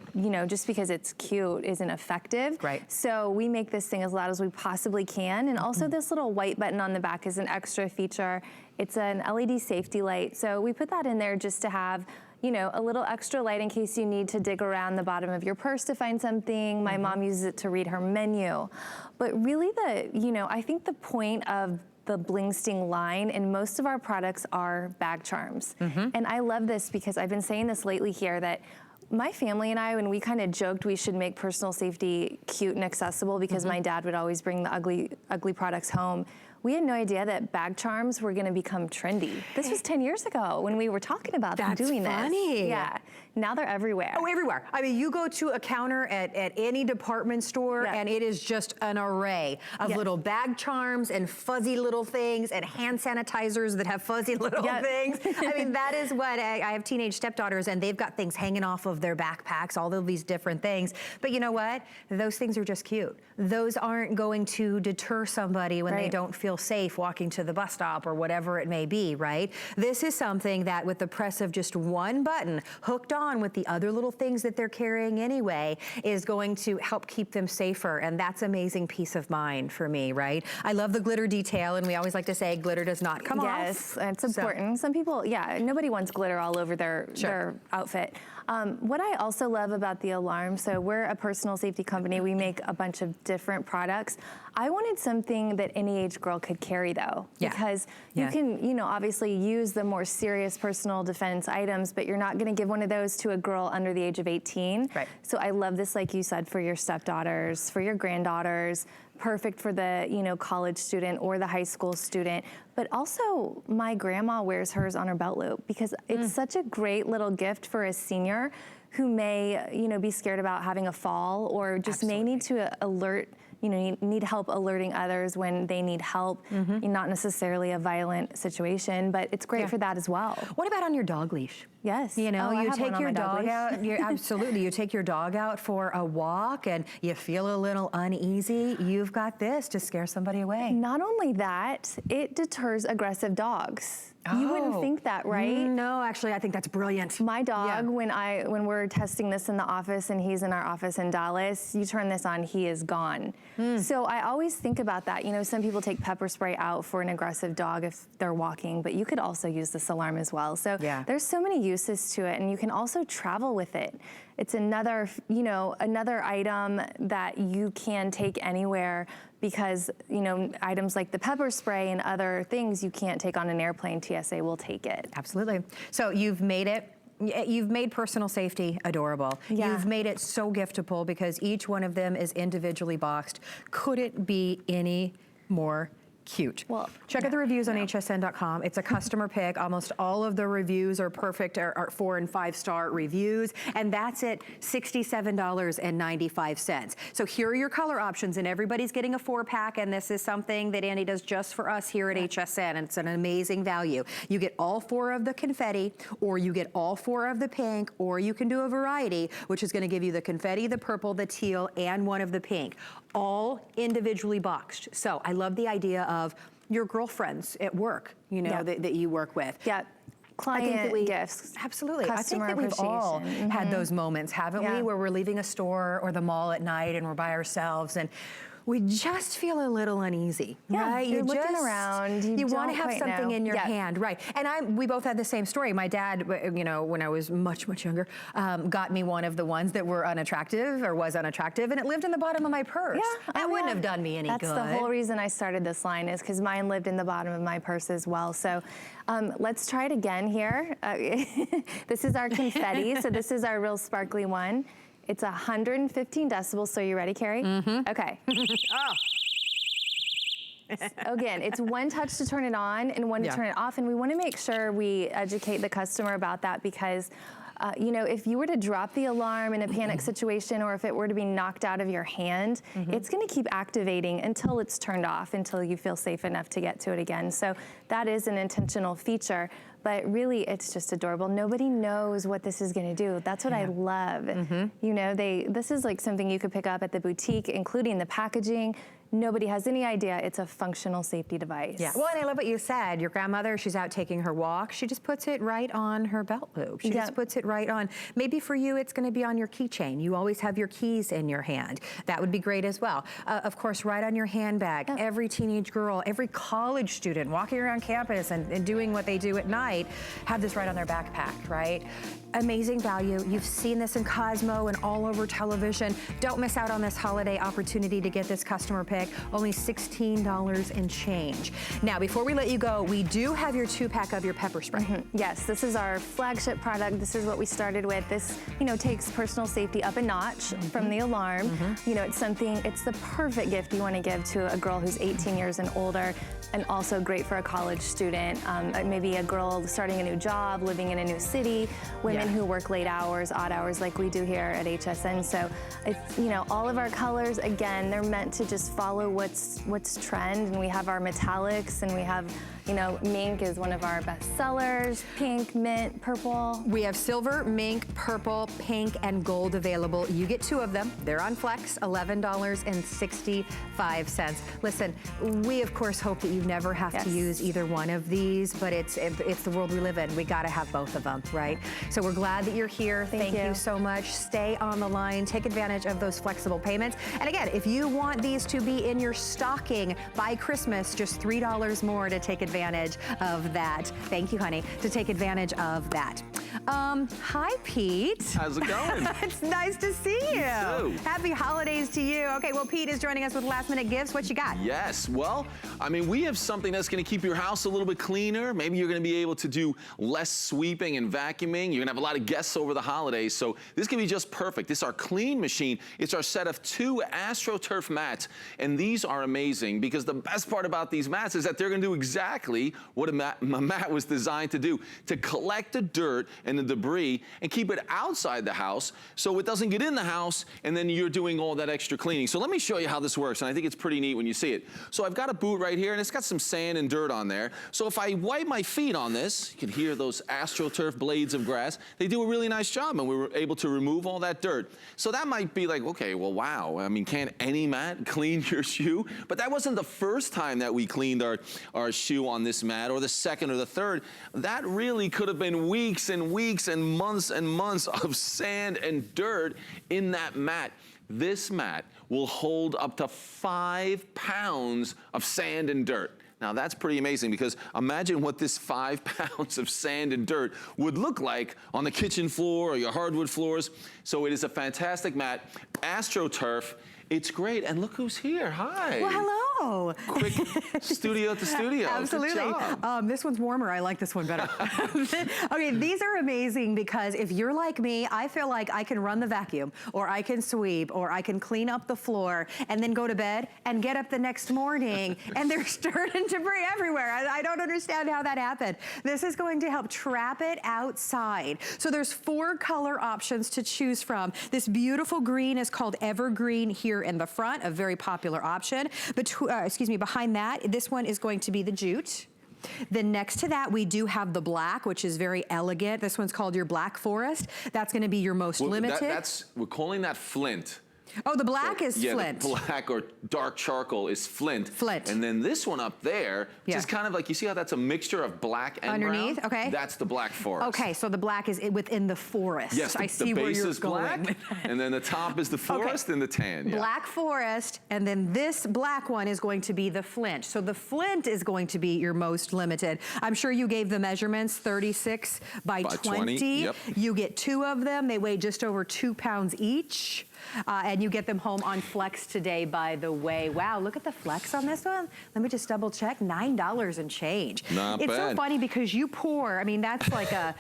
just because it's cute isn't effective. Right. So we make this thing as loud as we possibly can. And also this little white button on the back is an extra feature. It's an LED safety light. So we put that in there just to have a little extra light in case you need to dig around the bottom of your purse to find something. My mom uses it to read her menu. But really I think the point of the Bling Sting line, and most of our products are bag charms. And I love this because I've been saying this lately here that my family and I, when we kind of joked we should make personal safety cute and accessible because my dad would always bring the ugly products home, we had no idea that bag charms were gonna become trendy. This was 10 years ago when we were talking about doing this. That's funny. Yeah, now they're everywhere. Oh, everywhere. I mean, you go to a counter at any department store and it is just an array of little bag charms and fuzzy little things and hand sanitizers that have fuzzy little things. I mean, that is what, I have teenage stepdaughters and they've got things hanging off of their backpacks, all of these different things. But you know what? Those things are just cute. Those aren't going to deter somebody when they don't feel safe walking to the bus stop or whatever it may be, right? This is something that with the press of just one button hooked on with the other little things that they're carrying anyway is going to help keep them safer, and that's amazing peace of mind for me, right? I love the glitter detail, and we always like to say glitter does not come off. Yes, it's important. Some people, nobody wants glitter all over their outfit. What I also love about the alarm, so we're a personal safety company. We make a bunch of different products. I wanted something that any age girl could carry though, because you can, obviously use the more serious personal defense items, but you're not gonna give one of those to a girl under the age of 18. Right. So I love this, like you said, for your stepdaughters, for your granddaughters, perfect for the, college student or the high school student. But also my grandma wears hers on her belt loop because it's such a great little gift for a senior who may, be scared about having a fall or just may need to alert, need help alerting others when they need help, not necessarily a violent situation, but it's great for that as well. What about on your dog leash? Yes. You take your dog out, absolutely, you take your dog out for a walk and you feel a little uneasy, you've got this to scare somebody away. Not only that, it deters aggressive dogs. You wouldn't think that, right? No, actually, I think that's brilliant. My dog, when we're testing this in the office and he's in our office in Dallas, you turn this on, he is gone. So I always think about that. Some people take pepper spray out for an aggressive dog if they're walking, but you could also use this alarm as well. So there's so many uses to it, and you can also travel with it. It's another, another item that you can take anywhere because, items like the pepper spray and other things you can't take on an airplane, TSA will take it. Absolutely. So you've made personal safety adorable. You've made it so giftable because each one of them is individually boxed. Couldn't be any more cute. Well, check out the reviews on hsn.com. It's a customer pick. Almost all of the reviews are perfect, are 4- and 5-star reviews, and that's at $67.95. So here are your color options, and everybody's getting a 4-pack, and this is something that Andy does just for us here at HSN, and it's an amazing value. You get all 4 of the confetti, or you get all 4 of the pink, or you can do a variety, which is gonna give you the confetti, the purple, the teal, and one of the pink, all individually boxed. So I love the idea of your girlfriends at work, that you work with. Client gifts. Absolutely. I think that we've all had those moments, haven't we, where we're leaving a store or the mall at night and we're by ourselves and we just feel a little uneasy, right? You're looking around. You want to have something in your hand, right? And we both had the same story. My dad, when I was much, much younger, got me one of the ones that were unattractive or was unattractive, and it lived in the bottom of my purse. That wouldn't have done me any good. That's the whole reason I started this line is because mine lived in the bottom of my purse as well. So let's try it again here. This is our confetti. So this is our real sparkly one. It's 115 decibels, so you ready, Carrie? Okay. Again, it's one touch to turn it on and one to turn it off, and we want to make sure we educate the customer about that because if you were to drop the alarm in a panic situation or if it were to be knocked out of your hand, it's going to keep activating until it's turned off, until you feel safe enough to get to it again. So that is an intentional feature, but really it's just adorable. Nobody knows what this is going to do. That's what I love. This is like something you could pick up at the boutique, including the packaging. Nobody has any idea it's a functional safety device. Well, and I love what you said. Your grandmother, she's out taking her walk. She just puts it right on her belt loop. She just puts it right on. Maybe for you, it's going to be on your keychain. You always have your keys in your hand. That would be great as well. Of course, right on your handbag. Every teenage girl, every college student walking around campus and doing what they do at night have this right on their backpack, right? Amazing value. You've seen this in Cosmo and all over television. Don't miss out on this holiday opportunity to get this customer pick. pick, only $16 and change. Now, before we let you go, we do have your 2-pack of your pepper spray. Yes, this is our flagship product. This is what we started with. This, you know, takes personal safety up a notch from the alarm. You know, it's the perfect gift you want to give to a girl who's 18 years and older, and also great for a college student, maybe a girl starting a new job, living in a new city, women who work late hours, odd hours like we do here at HSN. So it's, you know, all of our colors, again, they're meant to just follow what's trend, and we have our metallics, and we have, you know, mink is one of our best sellers, pink, mint, purple. We have silver, mink, purple, pink, and gold available. You get 2 of them. They're on Flex, $11.65. Listen, we of course hope that you never have to use either one of these, but it's the world we live in. We gotta have both of them, right? So we're glad that you're here. Thank you so much. Stay on the line. Take advantage of those flexible payments. And again, if you want these to be in your stocking by Christmas, just $3 more to take advantage of that. Thank you, honey, to take advantage of that. Hi, Pete. How's it going? It's nice to see you. You too. Happy holidays to you. Okay, well, Pete is joining us with last minute gifts. What you got? Yes, well, I mean, we have something that's going to keep your house a little bit cleaner. Maybe you're going to be able to do less sweeping and vacuuming. You're going to have a lot of guests over the holidays, so this can be just perfect. This is our clean machine. It's our set of 2 AstroTurf mats, and these are amazing because the best part about these mats is that they're going to do exactly what a mat was designed to do, to collect the dirt and the debris and keep it outside the house so it doesn't get in the house and then you're doing all that extra cleaning. So let me show you how this works, and I think it's pretty neat when you see it. So I've got a boot right here, and it's got some sand and dirt on there. So if I wipe my feet on this, you can hear those AstroTurf blades of grass. They do a really nice job, and we were able to remove all that dirt. So that might be like, okay, well, wow. I mean, can't any mat clean your shoe? But that wasn't the first time that we cleaned our shoe on this mat, or the second or the third. That really could have been weeks and weeks and months of sand and dirt in that mat. This mat will hold up to 5 pounds of sand and dirt. Now that's pretty amazing, because imagine what this 5 pounds of sand and dirt would look like on the kitchen floor or your hardwood floors. So it is a fantastic mat. AstroTurf. It's great, and look who's here. Hi. Well, hello. Quick studio to studio. Absolutely. Good job. This one's warmer. I like this one better. Okay, these are amazing because if you're like me, I feel like I can run the vacuum, or I can sweep, or I can clean up the floor, and then go to bed and get up the next morning, and there's dirt and debris everywhere. I don't understand how that happened. This is going to help trap it outside. So there's 4 color options to choose from. This beautiful green is called Evergreen here in the front, a very popular option. But behind that, this one is going to be the jute. Then next to that, we do have the black, which is very elegant. This one's called your Black Forest. That's going to be your most limited. We're calling that flint. Oh, the black is yeah, flint. The black or dark charcoal is flint. Flint. And then this one up there, which is kind of like, you see how that's a mixture of black and underneath, brown? okay. That's the Black Forest. Okay, so the black is within the forest. Yes, I see the where base you're is going. black, and then the top is the forest and the tan. Yeah. Black Forest, and then this black one is going to be the flint. So the flint is going to be your most limited. I'm sure you gave the measurements, 36 by 20. Yep. You get 2 of them. They weigh just over 2 pounds each. And you get them home on Flex today, by the way. Wow, look at the Flex on this one. Let me just double check, $9 and change. Not it's bad. so funny because you pour, I mean, that's like a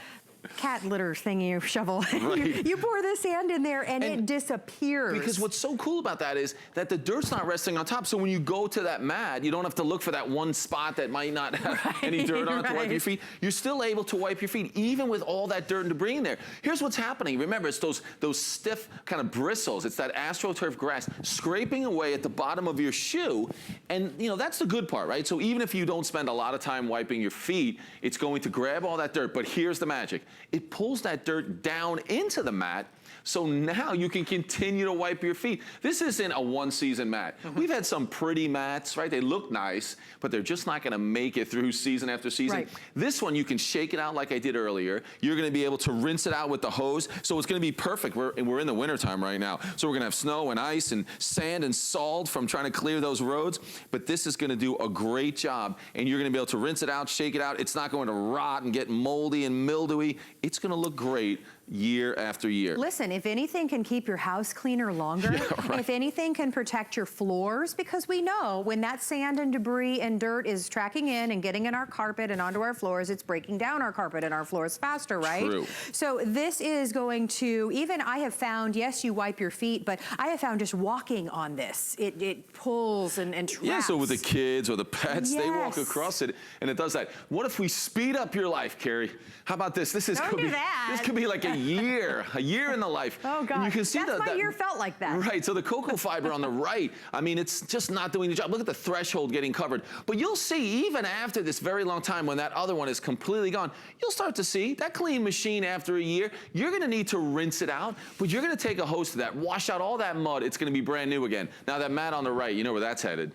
cat litter thing you shovel. Right. you pour the sand in there and it disappears. Because what's so cool about that is that the dirt's not resting on top. So when you go to that mat, you don't have to look for that one spot that might not have any dirt on it to wipe your feet. You're still able to wipe your feet, even with all that dirt and debris in there. Here's what's happening. Remember, it's those stiff kind of bristles. It's that AstroTurf grass scraping away at the bottom of your shoe. And, you know, that's the good part, right? So even if you don't spend a lot of time wiping your feet, it's going to grab all that dirt. But here's the magic. It pulls that dirt down into the mat, so now you can continue to wipe your feet. This isn't a one-season mat. We've had some pretty mats, right? They look nice, but they're just not gonna make it through season after season. Right. This one, you can shake it out like I did earlier. You're gonna be able to rinse it out with the hose, so it's gonna be perfect. We're in the wintertime right now, so we're gonna have snow and ice and sand and salt from trying to clear those roads, but this is gonna do a great job, and you're gonna be able to rinse it out, shake it out. It's not going to rot and get moldy and mildewy. It's gonna look great year after year. Listen, if anything can keep your house cleaner longer, if anything can protect your floors, because we know when that sand and debris and dirt is tracking in and getting in our carpet and onto our floors, it's breaking down our carpet and our floors faster, right? True. So this is going to, even I have found, yes, you wipe your feet, but I have found just walking on this, it pulls and traps. Yeah, so with the kids or the pets, they walk across it and it does that. What if we speed up your life, Carrie? How about this? This is this could be like a year in the life. Oh God, and you can see that's my year felt like that. Right, so the cocoa fiber on the right, I mean, it's just not doing the job. Look at the threshold getting covered. But you'll see, even after this very long time, when that other one is completely gone, you'll start to see that clean machine after a year. You're gonna need to rinse it out, but you're gonna take a hose to that, wash out all that mud, it's gonna be brand new again. Now that mat on the right, you know where that's headed.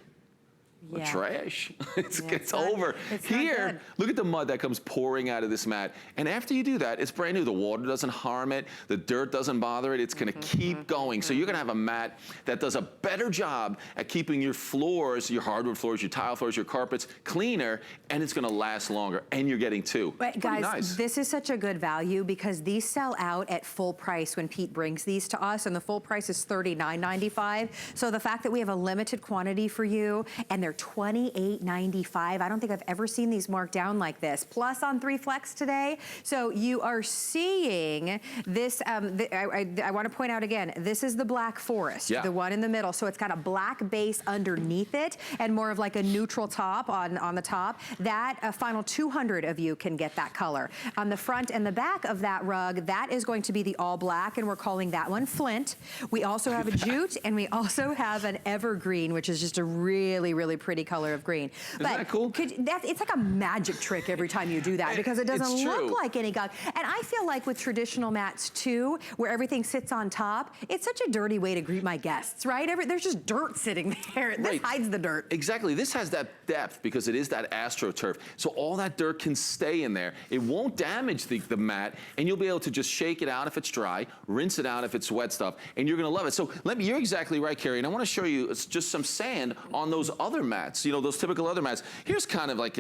Yeah. Trash. It's over. Here, look at the mud that comes pouring out of this mat. And after you do that, it's brand new. The water doesn't harm it. The dirt doesn't bother it. It's going to keep going. So you're going to have a mat that does a better job at keeping your floors, your hardwood floors, your tile floors, your carpets cleaner, and it's going to last longer. And you're getting two. But guys, this is such a good value because these sell out at full price when Pete brings these to us, and the full price is $39.95. So the fact that we have a limited quantity for you, and they're $28.95. I don't think I've ever seen these marked down like this. Plus on 3 Flex today. So you are seeing this, I want to point out again, this is the Black Forest, the one in the middle. So it's got a black base underneath it and more of like a neutral top on the top. That final 200 of you can get that color. On the front and the back of that rug, that is going to be the all black, and we're calling that one Flint. We also have a jute, and we also have an evergreen, which is just a really, really pretty color of green. Isn't that cool? It's like a magic trick every time you do that because it doesn't look like any gunk. And I feel like with traditional mats too, where everything sits on top, it's such a dirty way to greet my guests, right? There's just dirt sitting there. This hides the dirt. Exactly. This has that depth because it is that AstroTurf. So all that dirt can stay in there. It won't damage the mat, and you'll be able to just shake it out if it's dry, rinse it out if it's wet stuff, and you're going to love it. So you're exactly right, Carrie, and I want to show you just some sand on those other mats, you know, those typical other mats. Here's kind of like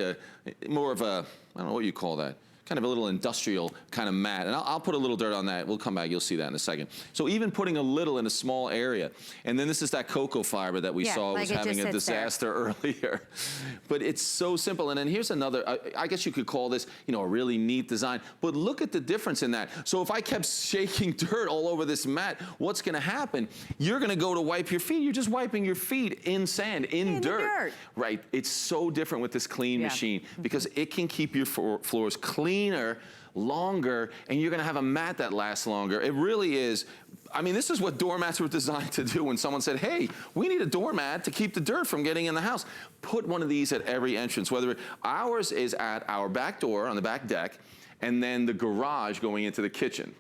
more of a, I don't know what you call that. Kind of a little industrial kind of mat. And I'll put a little dirt on that. We'll come back, you'll see that in a second. So even putting a little in a small area. And then this is that cocoa fiber that we saw was having a disaster earlier. But it's so simple. And then here's another, I guess you could call this, you know, a really neat design. But look at the difference in that. So if I kept shaking dirt all over this mat, what's gonna happen? You're gonna go to wipe your feet. You're just wiping your feet in sand, in dirt. Right, it's so different with this clean machine because it can keep your floors cleaner, longer, and you're gonna have a mat that lasts longer. It really is. I mean, this is what doormats were designed to do when someone said, hey, we need a doormat to keep the dirt from getting in the house. Put one of these at every entrance, whether ours is at our back door on the back deck, and then the garage going into the kitchen.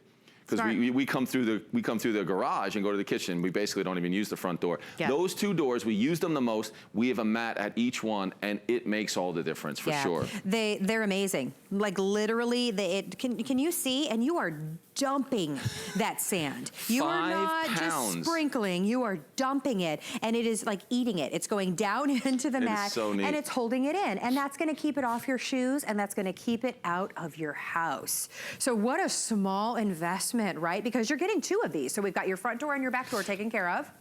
Because we come through the garage and go to the kitchen. We basically don't even use the front door. Those two doors, we use them the most. We have a mat at each one, and it makes all the difference for sure. They're amazing. Like literally, can you see? And you are dumping that sand. You are not just sprinkling, you are dumping it, and it is like eating it. It's going down into the mat, and it's holding it in, and that's gonna keep it off your shoes, and that's gonna keep it out of your house. So what a small investment, right? Because you're getting 2 of these. So we've got your front door and your back door taken care of.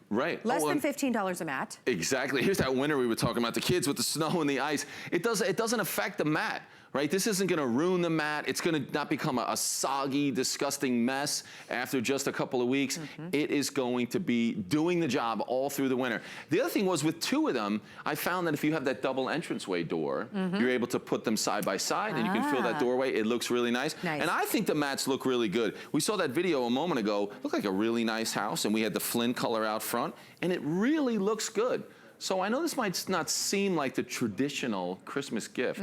Right. Less than $15 a mat. Exactly. Here's that winter we were talking about, the kids with the snow and the ice. It doesn't affect the mat, right? This isn't gonna ruin the mat. It's gonna not become a soggy, disgusting mess after just a couple of weeks. It is going to be doing the job all through the winter. The other thing was with 2 of them, I found that if you have that double entranceway door, you're able to put them side by side and you can fill that doorway. It looks really nice. And I think the mats look really good. We saw that video a moment ago. Looked like a really nice house, and we had the Flynn color out front, and it really looks good. So I know this might not seem like the traditional Christmas gift,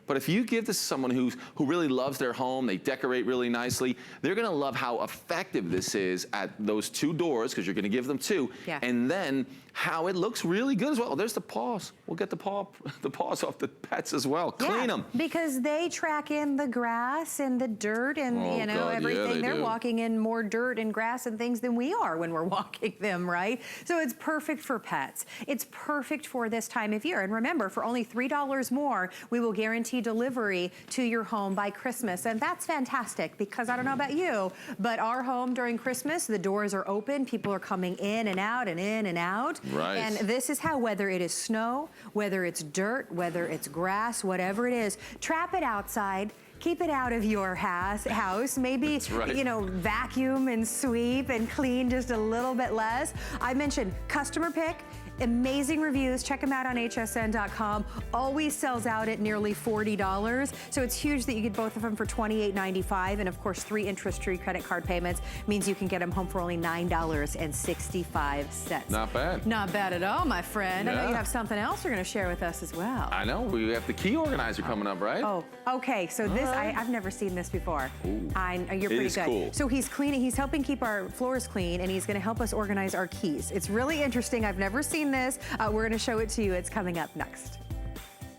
but if you give this to someone who really loves their home, they decorate really nicely, they're gonna love how effective this is at those 2 doors, because you're gonna give them 2, and then how it looks really good as well. Oh, there's the paws. We'll get the paws off the pets as well. Clean them. Because they track in the grass and the dirt and you know everything. They're walking in more dirt and grass and things than we are when we're walking them, right? So it's perfect for pets. It's perfect for this time of year. And remember, for only $3 more, we will guarantee delivery to your home by Christmas. And that's fantastic because I don't know about you, but our home during Christmas, the doors are open, people are coming in and out and in and out. Right. And this is how, whether it is snow, whether it's dirt, whether it's grass, whatever it is, trap it outside. Keep it out of your house. Maybe, right. you know, vacuum and sweep and clean just a little bit less. I mentioned customer pick. Amazing reviews. Check them out on hsn.com. Always sells out at nearly $40. So it's huge that you get both of them for $28.95. And of course, 3 interest-free credit card payments means you can get them home for only $9.65. Not bad. Not bad at all, my friend. Yeah. I know you have something else you're going to share with us as well. I know. We have the key organizer coming up, right? Oh, okay. So this, I've never seen this before. Ooh. You're pretty good. Cool. So he's cleaning, he's helping keep our floors clean, and he's going to help us organize our keys. It's really interesting. I've never seen this. We're going to show it to you. It's coming up next.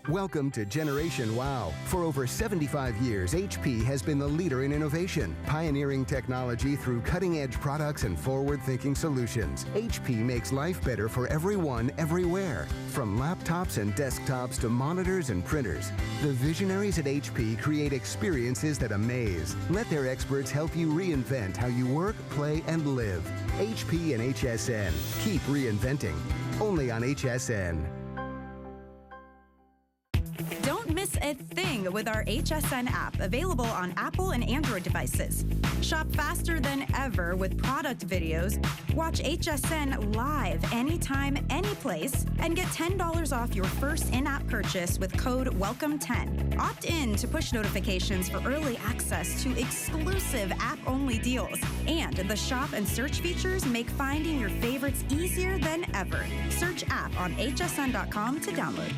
Welcome to Generation Wow. For over 75 years, HP has been the leader in innovation, pioneering technology through cutting-edge products and forward-thinking solutions. HP makes life better for everyone, everywhere. From laptops and desktops to monitors and printers, the visionaries at HP create experiences that amaze. Let their experts help you reinvent how you work, play, and live. HP and HSN. Keep reinventing. Only on HSN. Don't miss a thing with our HSN app, available on Apple and Android devices. Shop faster than ever with product videos. Watch HSN live anytime, anyplace, and get $10 off your first in-app purchase with code WELCOME10. Opt in to push notifications for early access to exclusive app-only deals. And the shop and search features make finding your favorites easier than ever. Search app on hsn.com to download.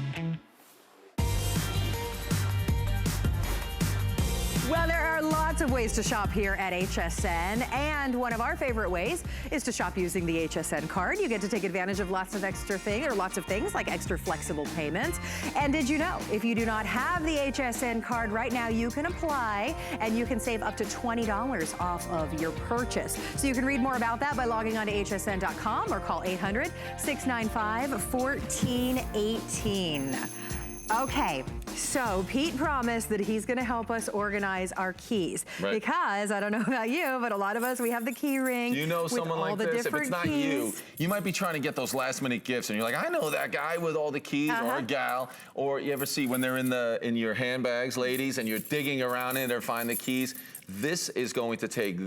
Well, there are lots of ways to shop here at HSN, and one of our favorite ways is to shop using the HSN card. You get to take advantage of lots of things like extra flexible payments. And did you know, if you do not have the HSN card right now, you can apply and you can save up to $20 off of your purchase. So you can read more about that by logging on to hsn.com or call 800-695-1418. Okay, so Pete promised that he's gonna help us organize our keys. Right. Because, I don't know about you, but a lot of us, we have the key ring. You know someone like this? If it's not you, you might be trying to get those last minute gifts and you're like, I know that guy with all the keys, or a gal. Or you ever see when they're in your handbags, ladies, and you're digging around in there to find the keys? This is going to take,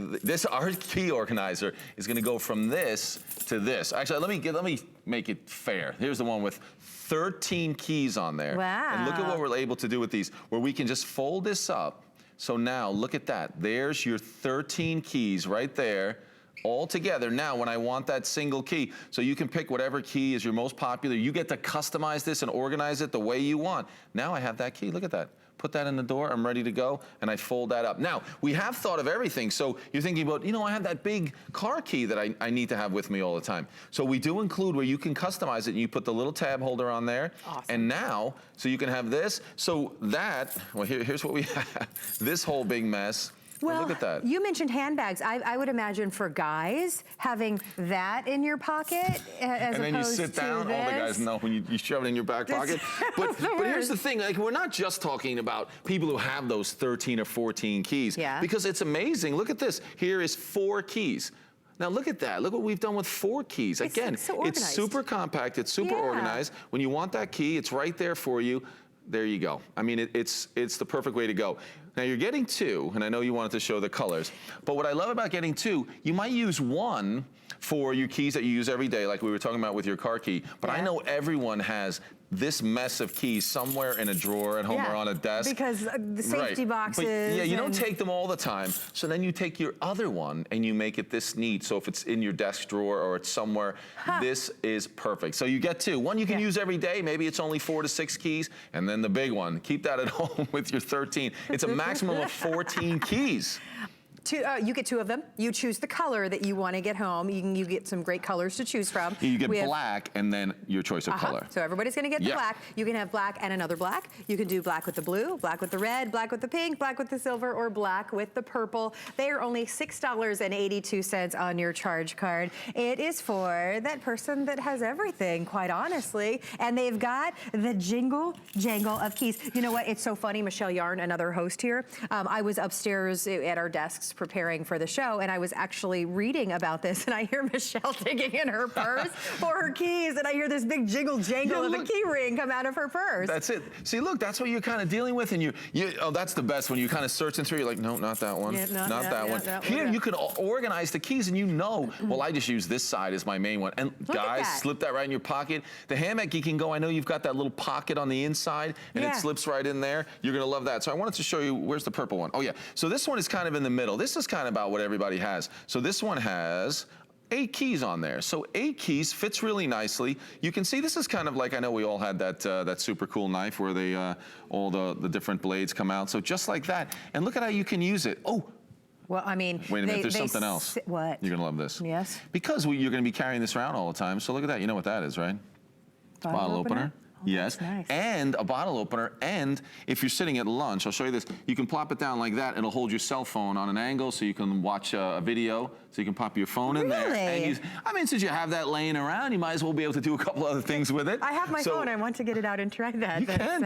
our key organizer is gonna go from this to this. Actually, let me make it fair. Here's the one with 13 keys on there. Wow. And look at what we're able to do with these, where we can just fold this up. So now, look at that. There's your 13 keys right there, all together. Now, when I want that single key, so you can pick whatever key is your most popular. You get to customize this and organize it the way you want. Now I have that key, look at that. Put that in the door, I'm ready to go, and I fold that up. Now, we have thought of everything, so you're thinking about, I have that big car key that I need to have with me all the time. So we do include where you can customize it, and you put the little tab holder on there. Awesome. And now, so you can have this, so that, well, here's what we have. This whole big mess. Well, look at that. You mentioned handbags. I would imagine for guys, having that in your pocket as and then you sit down, all the guys know when you shove it in your back pocket. But here's the thing, like, we're not just talking about people who have those 13 or 14 keys. Yeah. Because it's amazing. Look at this. Here is 4 keys. Now look at that. Look what we've done with 4 keys. Again, it's super compact. It's super organized. When you want that key, it's right there for you. There you go. I mean, it's the perfect way to go. Now you're getting 2, and I know you wanted to show the colors, but what I love about getting 2, you might use one for your keys that you use every day, like we were talking about with your car key, but I know everyone has this mess of keys somewhere in a drawer at home or on a desk. Because the safety boxes. But you don't take them all the time. So then you take your other one and you make it this neat. So if it's in your desk drawer or it's somewhere, this is perfect. So you get 2. One you can use every day. Maybe it's only 4 to 6 keys. And then the big one, keep that at home with your 13. It's a maximum of 14 keys. You get 2 of them. You choose the color that you want to get home. You get some great colors to choose from. You get black and then your choice of color. So everybody's going to get the black. You can have black and another black. You can do black with the blue, black with the red, black with the pink, black with the silver, or black with the purple. They are only $6.82 on your charge card. It is for that person that has everything, quite honestly. And they've got the jingle jangle of keys. You know what? It's so funny. Michelle Yarn, another host here. I was upstairs at our desks preparing for the show, and I was actually reading about this, and I hear Michelle digging in her purse for her keys, and I hear this big jingle jangle of a key ring come out of her purse. That's it. See, look, that's what you're kind of dealing with, and oh, that's the best when you kind of searching through. You're like, no, not that one, not that one. Here, you can organize the keys, and you know, well, I just use this side as my main one. And guys, slip that right in your pocket. The handbag geeking go. I know you've got that little pocket on the inside, and it slips right in there. You're gonna love that. So I wanted to show you. Where's the purple one? Oh yeah. So this one is kind of in the middle. This is kind of about what everybody has. So this one has 8 keys on there. So 8 keys, fits really nicely. You can see this is kind of like, I know we all had that super cool knife where they all the different blades come out. So just like that. And look at how you can use it. Oh. Well, I mean, wait a minute, there's something else. What? You're gonna love this. Yes. Because you're gonna be carrying this around all the time. So look at that. You know what that is, right? Bottle opener. Yes, nice. And a bottle opener, and if you're sitting at lunch, I'll show you this, you can plop it down like that, it'll hold your cell phone on an angle so you can watch a video, so you can pop your phone in there. And I mean, since you have that laying around, you might as well be able to do a couple other things with it. I have my phone, I want to get it out and try that. You can,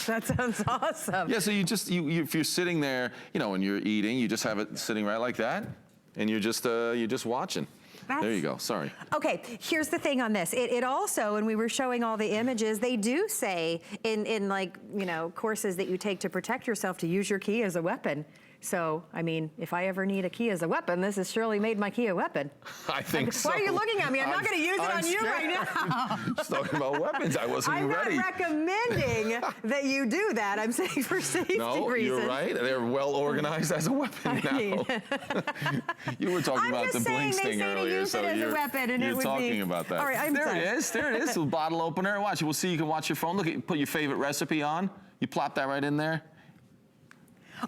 That sounds awesome. Yeah, so you just, if you're sitting there, you know, and you're eating, you just have it sitting right like that, and you're just watching. There you go, sorry. Okay, here's the thing on this. It also, when we were showing all the images, they do say in like, you know, courses that you take to protect yourself to use your key as a weapon. So, I mean, if I ever need a key as a weapon, this has surely made my key a weapon. I think so. Why are you looking at me? I'm not going to use it on you right now. Just talking about weapons. I wasn't even ready. I'm not recommending that you do that. I'm saying for safety reasons. No, you're right. They're well organized as a weapon now. You were talking about the bling sting earlier, so you're talking about that. All right, there it is. There it is. The bottle opener. Watch. We'll see. You can watch your phone. Look, put your favorite recipe on. You plop that right in there.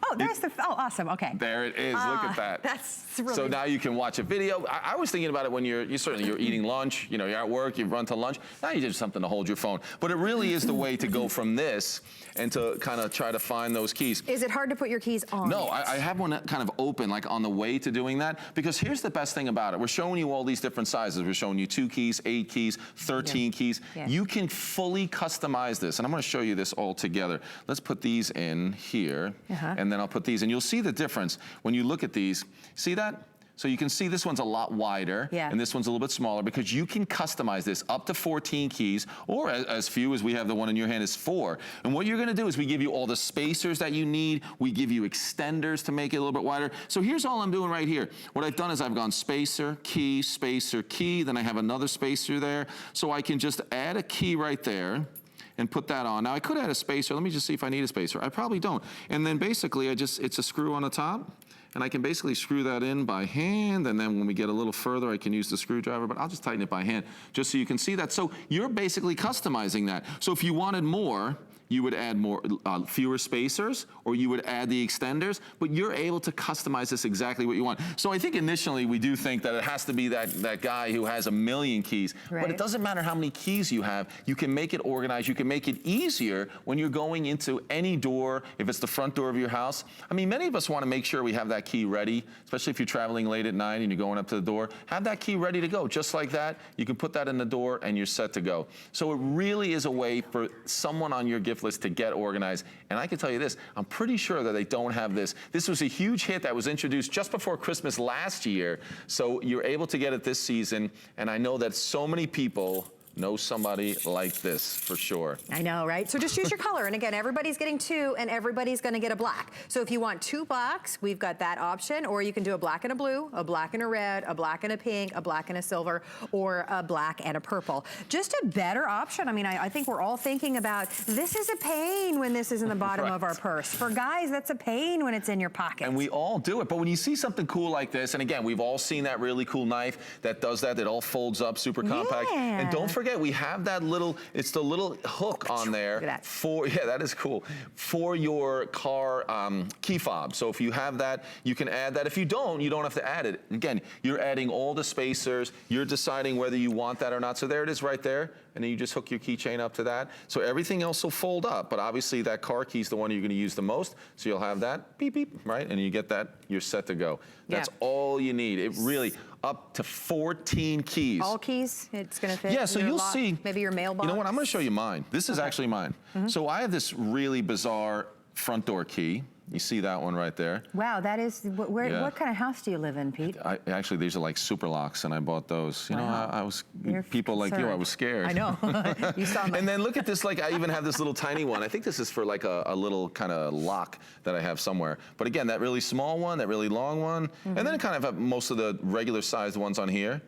Oh, there's oh, awesome, okay. There it is, look at that. That's really So now you can watch a video. I was thinking about it when you're eating lunch, you know, you're at work, you've run to lunch. Now you just something to hold your phone. But it really is the way to go from this and to kind of try to find those keys. Is it hard to put your keys on? No, I have one kind of open, like on the way to doing that, because here's the best thing about it. We're showing you all these different sizes. We're showing you 2 keys, 8 keys, 13 keys. Yeah. You can fully customize this, and I'm gonna show you this all together. Let's put these in here, and then I'll put these, and you'll see the difference when you look at these. See that? So you can see this one's a lot wider, and this one's a little bit smaller, because you can customize this up to 14 keys, or as few as we have the one in your hand is 4. And what you're gonna do is we give you all the spacers that you need. We give you extenders to make it a little bit wider. So here's all I'm doing right here. What I've done is I've gone spacer, key, then I have another spacer there. So I can just add a key right there and put that on. Now I could add a spacer. Let me just see if I need a spacer. I probably don't. And then basically it's a screw on the top, and I can basically screw that in by hand, and then when we get a little further, I can use the screwdriver, but I'll just tighten it by hand just so you can see that. So you're basically customizing that. So if you wanted more, you would add more, fewer spacers, or you would add the extenders, but you're able to customize this exactly what you want. So I think initially we do think that it has to be that guy who has 1 million keys, but it doesn't matter how many keys you have. You can make it organized. You can make it easier when you're going into any door, if it's the front door of your house. I mean, many of us want to make sure we have that key ready, especially if you're traveling late at night and you're going up to the door. Have that key ready to go, just like that. You can put that in the door and you're set to go. So it really is a way for someone on your gift list to get organized. And I can tell you this, I'm pretty sure that they don't have this. This was a huge hit that was introduced just before Christmas last year. So you're able to get it this season. And I know that so many people know somebody like this for sure. I know, right? So just choose your color. And again, everybody's getting 2 and everybody's gonna get a black. So if you want 2 blacks, we've got that option, or you can do a black and a blue, a black and a red, a black and a pink, a black and a silver, or a black and a purple. Just a better option. I mean, I think we're all thinking about, this is a pain when this is in the bottom of our purse. For guys, that's a pain when it's in your pocket. And we all do it. But when you see something cool like this, and again, we've all seen that really cool knife that does that, that all folds up super compact. And don't forget, forget, we have that little, it's the little hook on there. Look at that. Yeah, that is cool. For your car key fob. So if you have that, you can add that. If you don't have to add it. Again, you're adding all the spacers. You're deciding whether you want that or not. So there it is right there. And then you just hook your keychain up to that. So everything else will fold up. But obviously that car key is the one you're going to use the most. So you'll have that, beep, beep, right? And you get that, you're set to go. That's all you need. It really, up to 14 keys. All keys? It's going to fit? Yeah, so you'll see. Maybe your mailbox? You know what, I'm going to show you mine. This is actually mine. So I have this really bizarre front door key. You see that one right there? Wow, that is, what kind of house do you live in, Pete? Actually, these are like super locks, and I bought those. You know, I was, people like you, I was scared. I know. You saw me. And then look at this, like I even have this little tiny one. I think this is for like a little kind of lock that I have somewhere. But again, that really small one, that really long one, and then I kind of have most of the regular sized ones on here.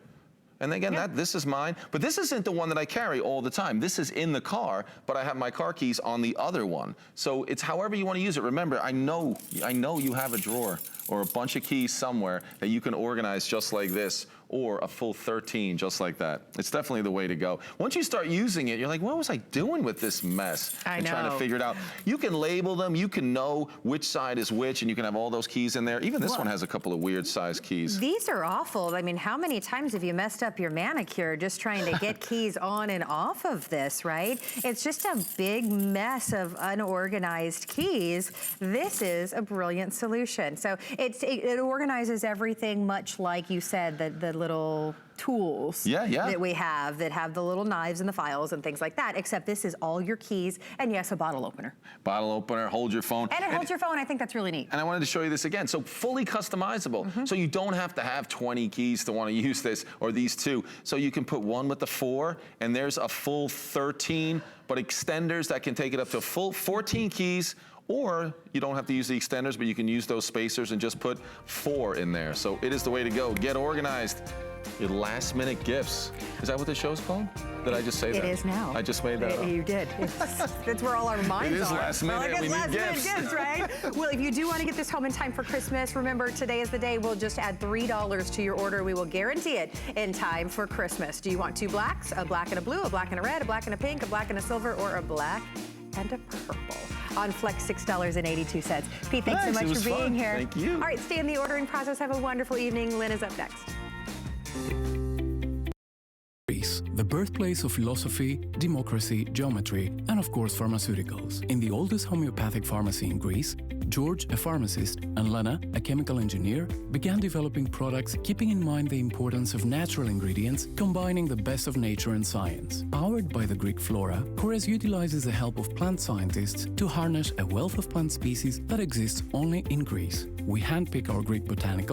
And again, this is mine, but this isn't the one that I carry all the time. This is in the car, but I have my car keys on the other one. So it's however you want to use it. Remember, I know you have a drawer or a bunch of keys somewhere that you can organize just like this, or a full 13 just like that. It's definitely the way to go. Once you start using it, you're like, what was I doing with this mess? And trying to figure it out. You can label them, you can know which side is which, and you can have all those keys in there. Even this one has a couple of weird size keys. These are awful. I mean, how many times have you messed up your manicure just trying to get keys on and off of this, right? It's just a big mess of unorganized keys. This is a brilliant solution. So it organizes everything, much like you said, the little tools that we have that have the little knives and the files and things like that, except this is all your keys, and yes, a bottle opener. Bottle opener, hold your phone. And it holds your phone. I think that's really neat. And I wanted to show you this again. So fully customizable. So you don't have to have 20 keys to want to use this, or these two. So you can put one with the 4, and there's a full 13, but extenders that can take it up to a full 14 keys. Or you don't have to use the extenders, but you can use those spacers and just put 4 in there. So it is the way to go. Get organized. Your last minute gifts. Is that what the show's called? Did I just say that? It is now. I just made that up. You did. That's where all our minds are. It is last minute. Well, we need gifts, right? Well, if you do want to get this home in time for Christmas, remember today is the day. We'll just add $3 to your order. We will guarantee it in time for Christmas. Do you want 2 blacks? A black and a blue, a black and a red, a black and a pink, a black and a silver, or a black and a purple? On Flex, $6.82. Pete, thanks so much for being here. Thank you. All right, stay in the ordering process. Have a wonderful evening. Lynn is up next. Greece, the birthplace of philosophy, democracy, geometry, and of course pharmaceuticals. In the oldest homeopathic pharmacy in Greece, George, a pharmacist, and Lena, a chemical engineer, began developing products keeping in mind the importance of natural ingredients, combining the best of nature and science. Powered by the Greek flora, Kores utilizes the help of plant scientists to harness a wealth of plant species that exists only in Greece. We handpick our Greek botanical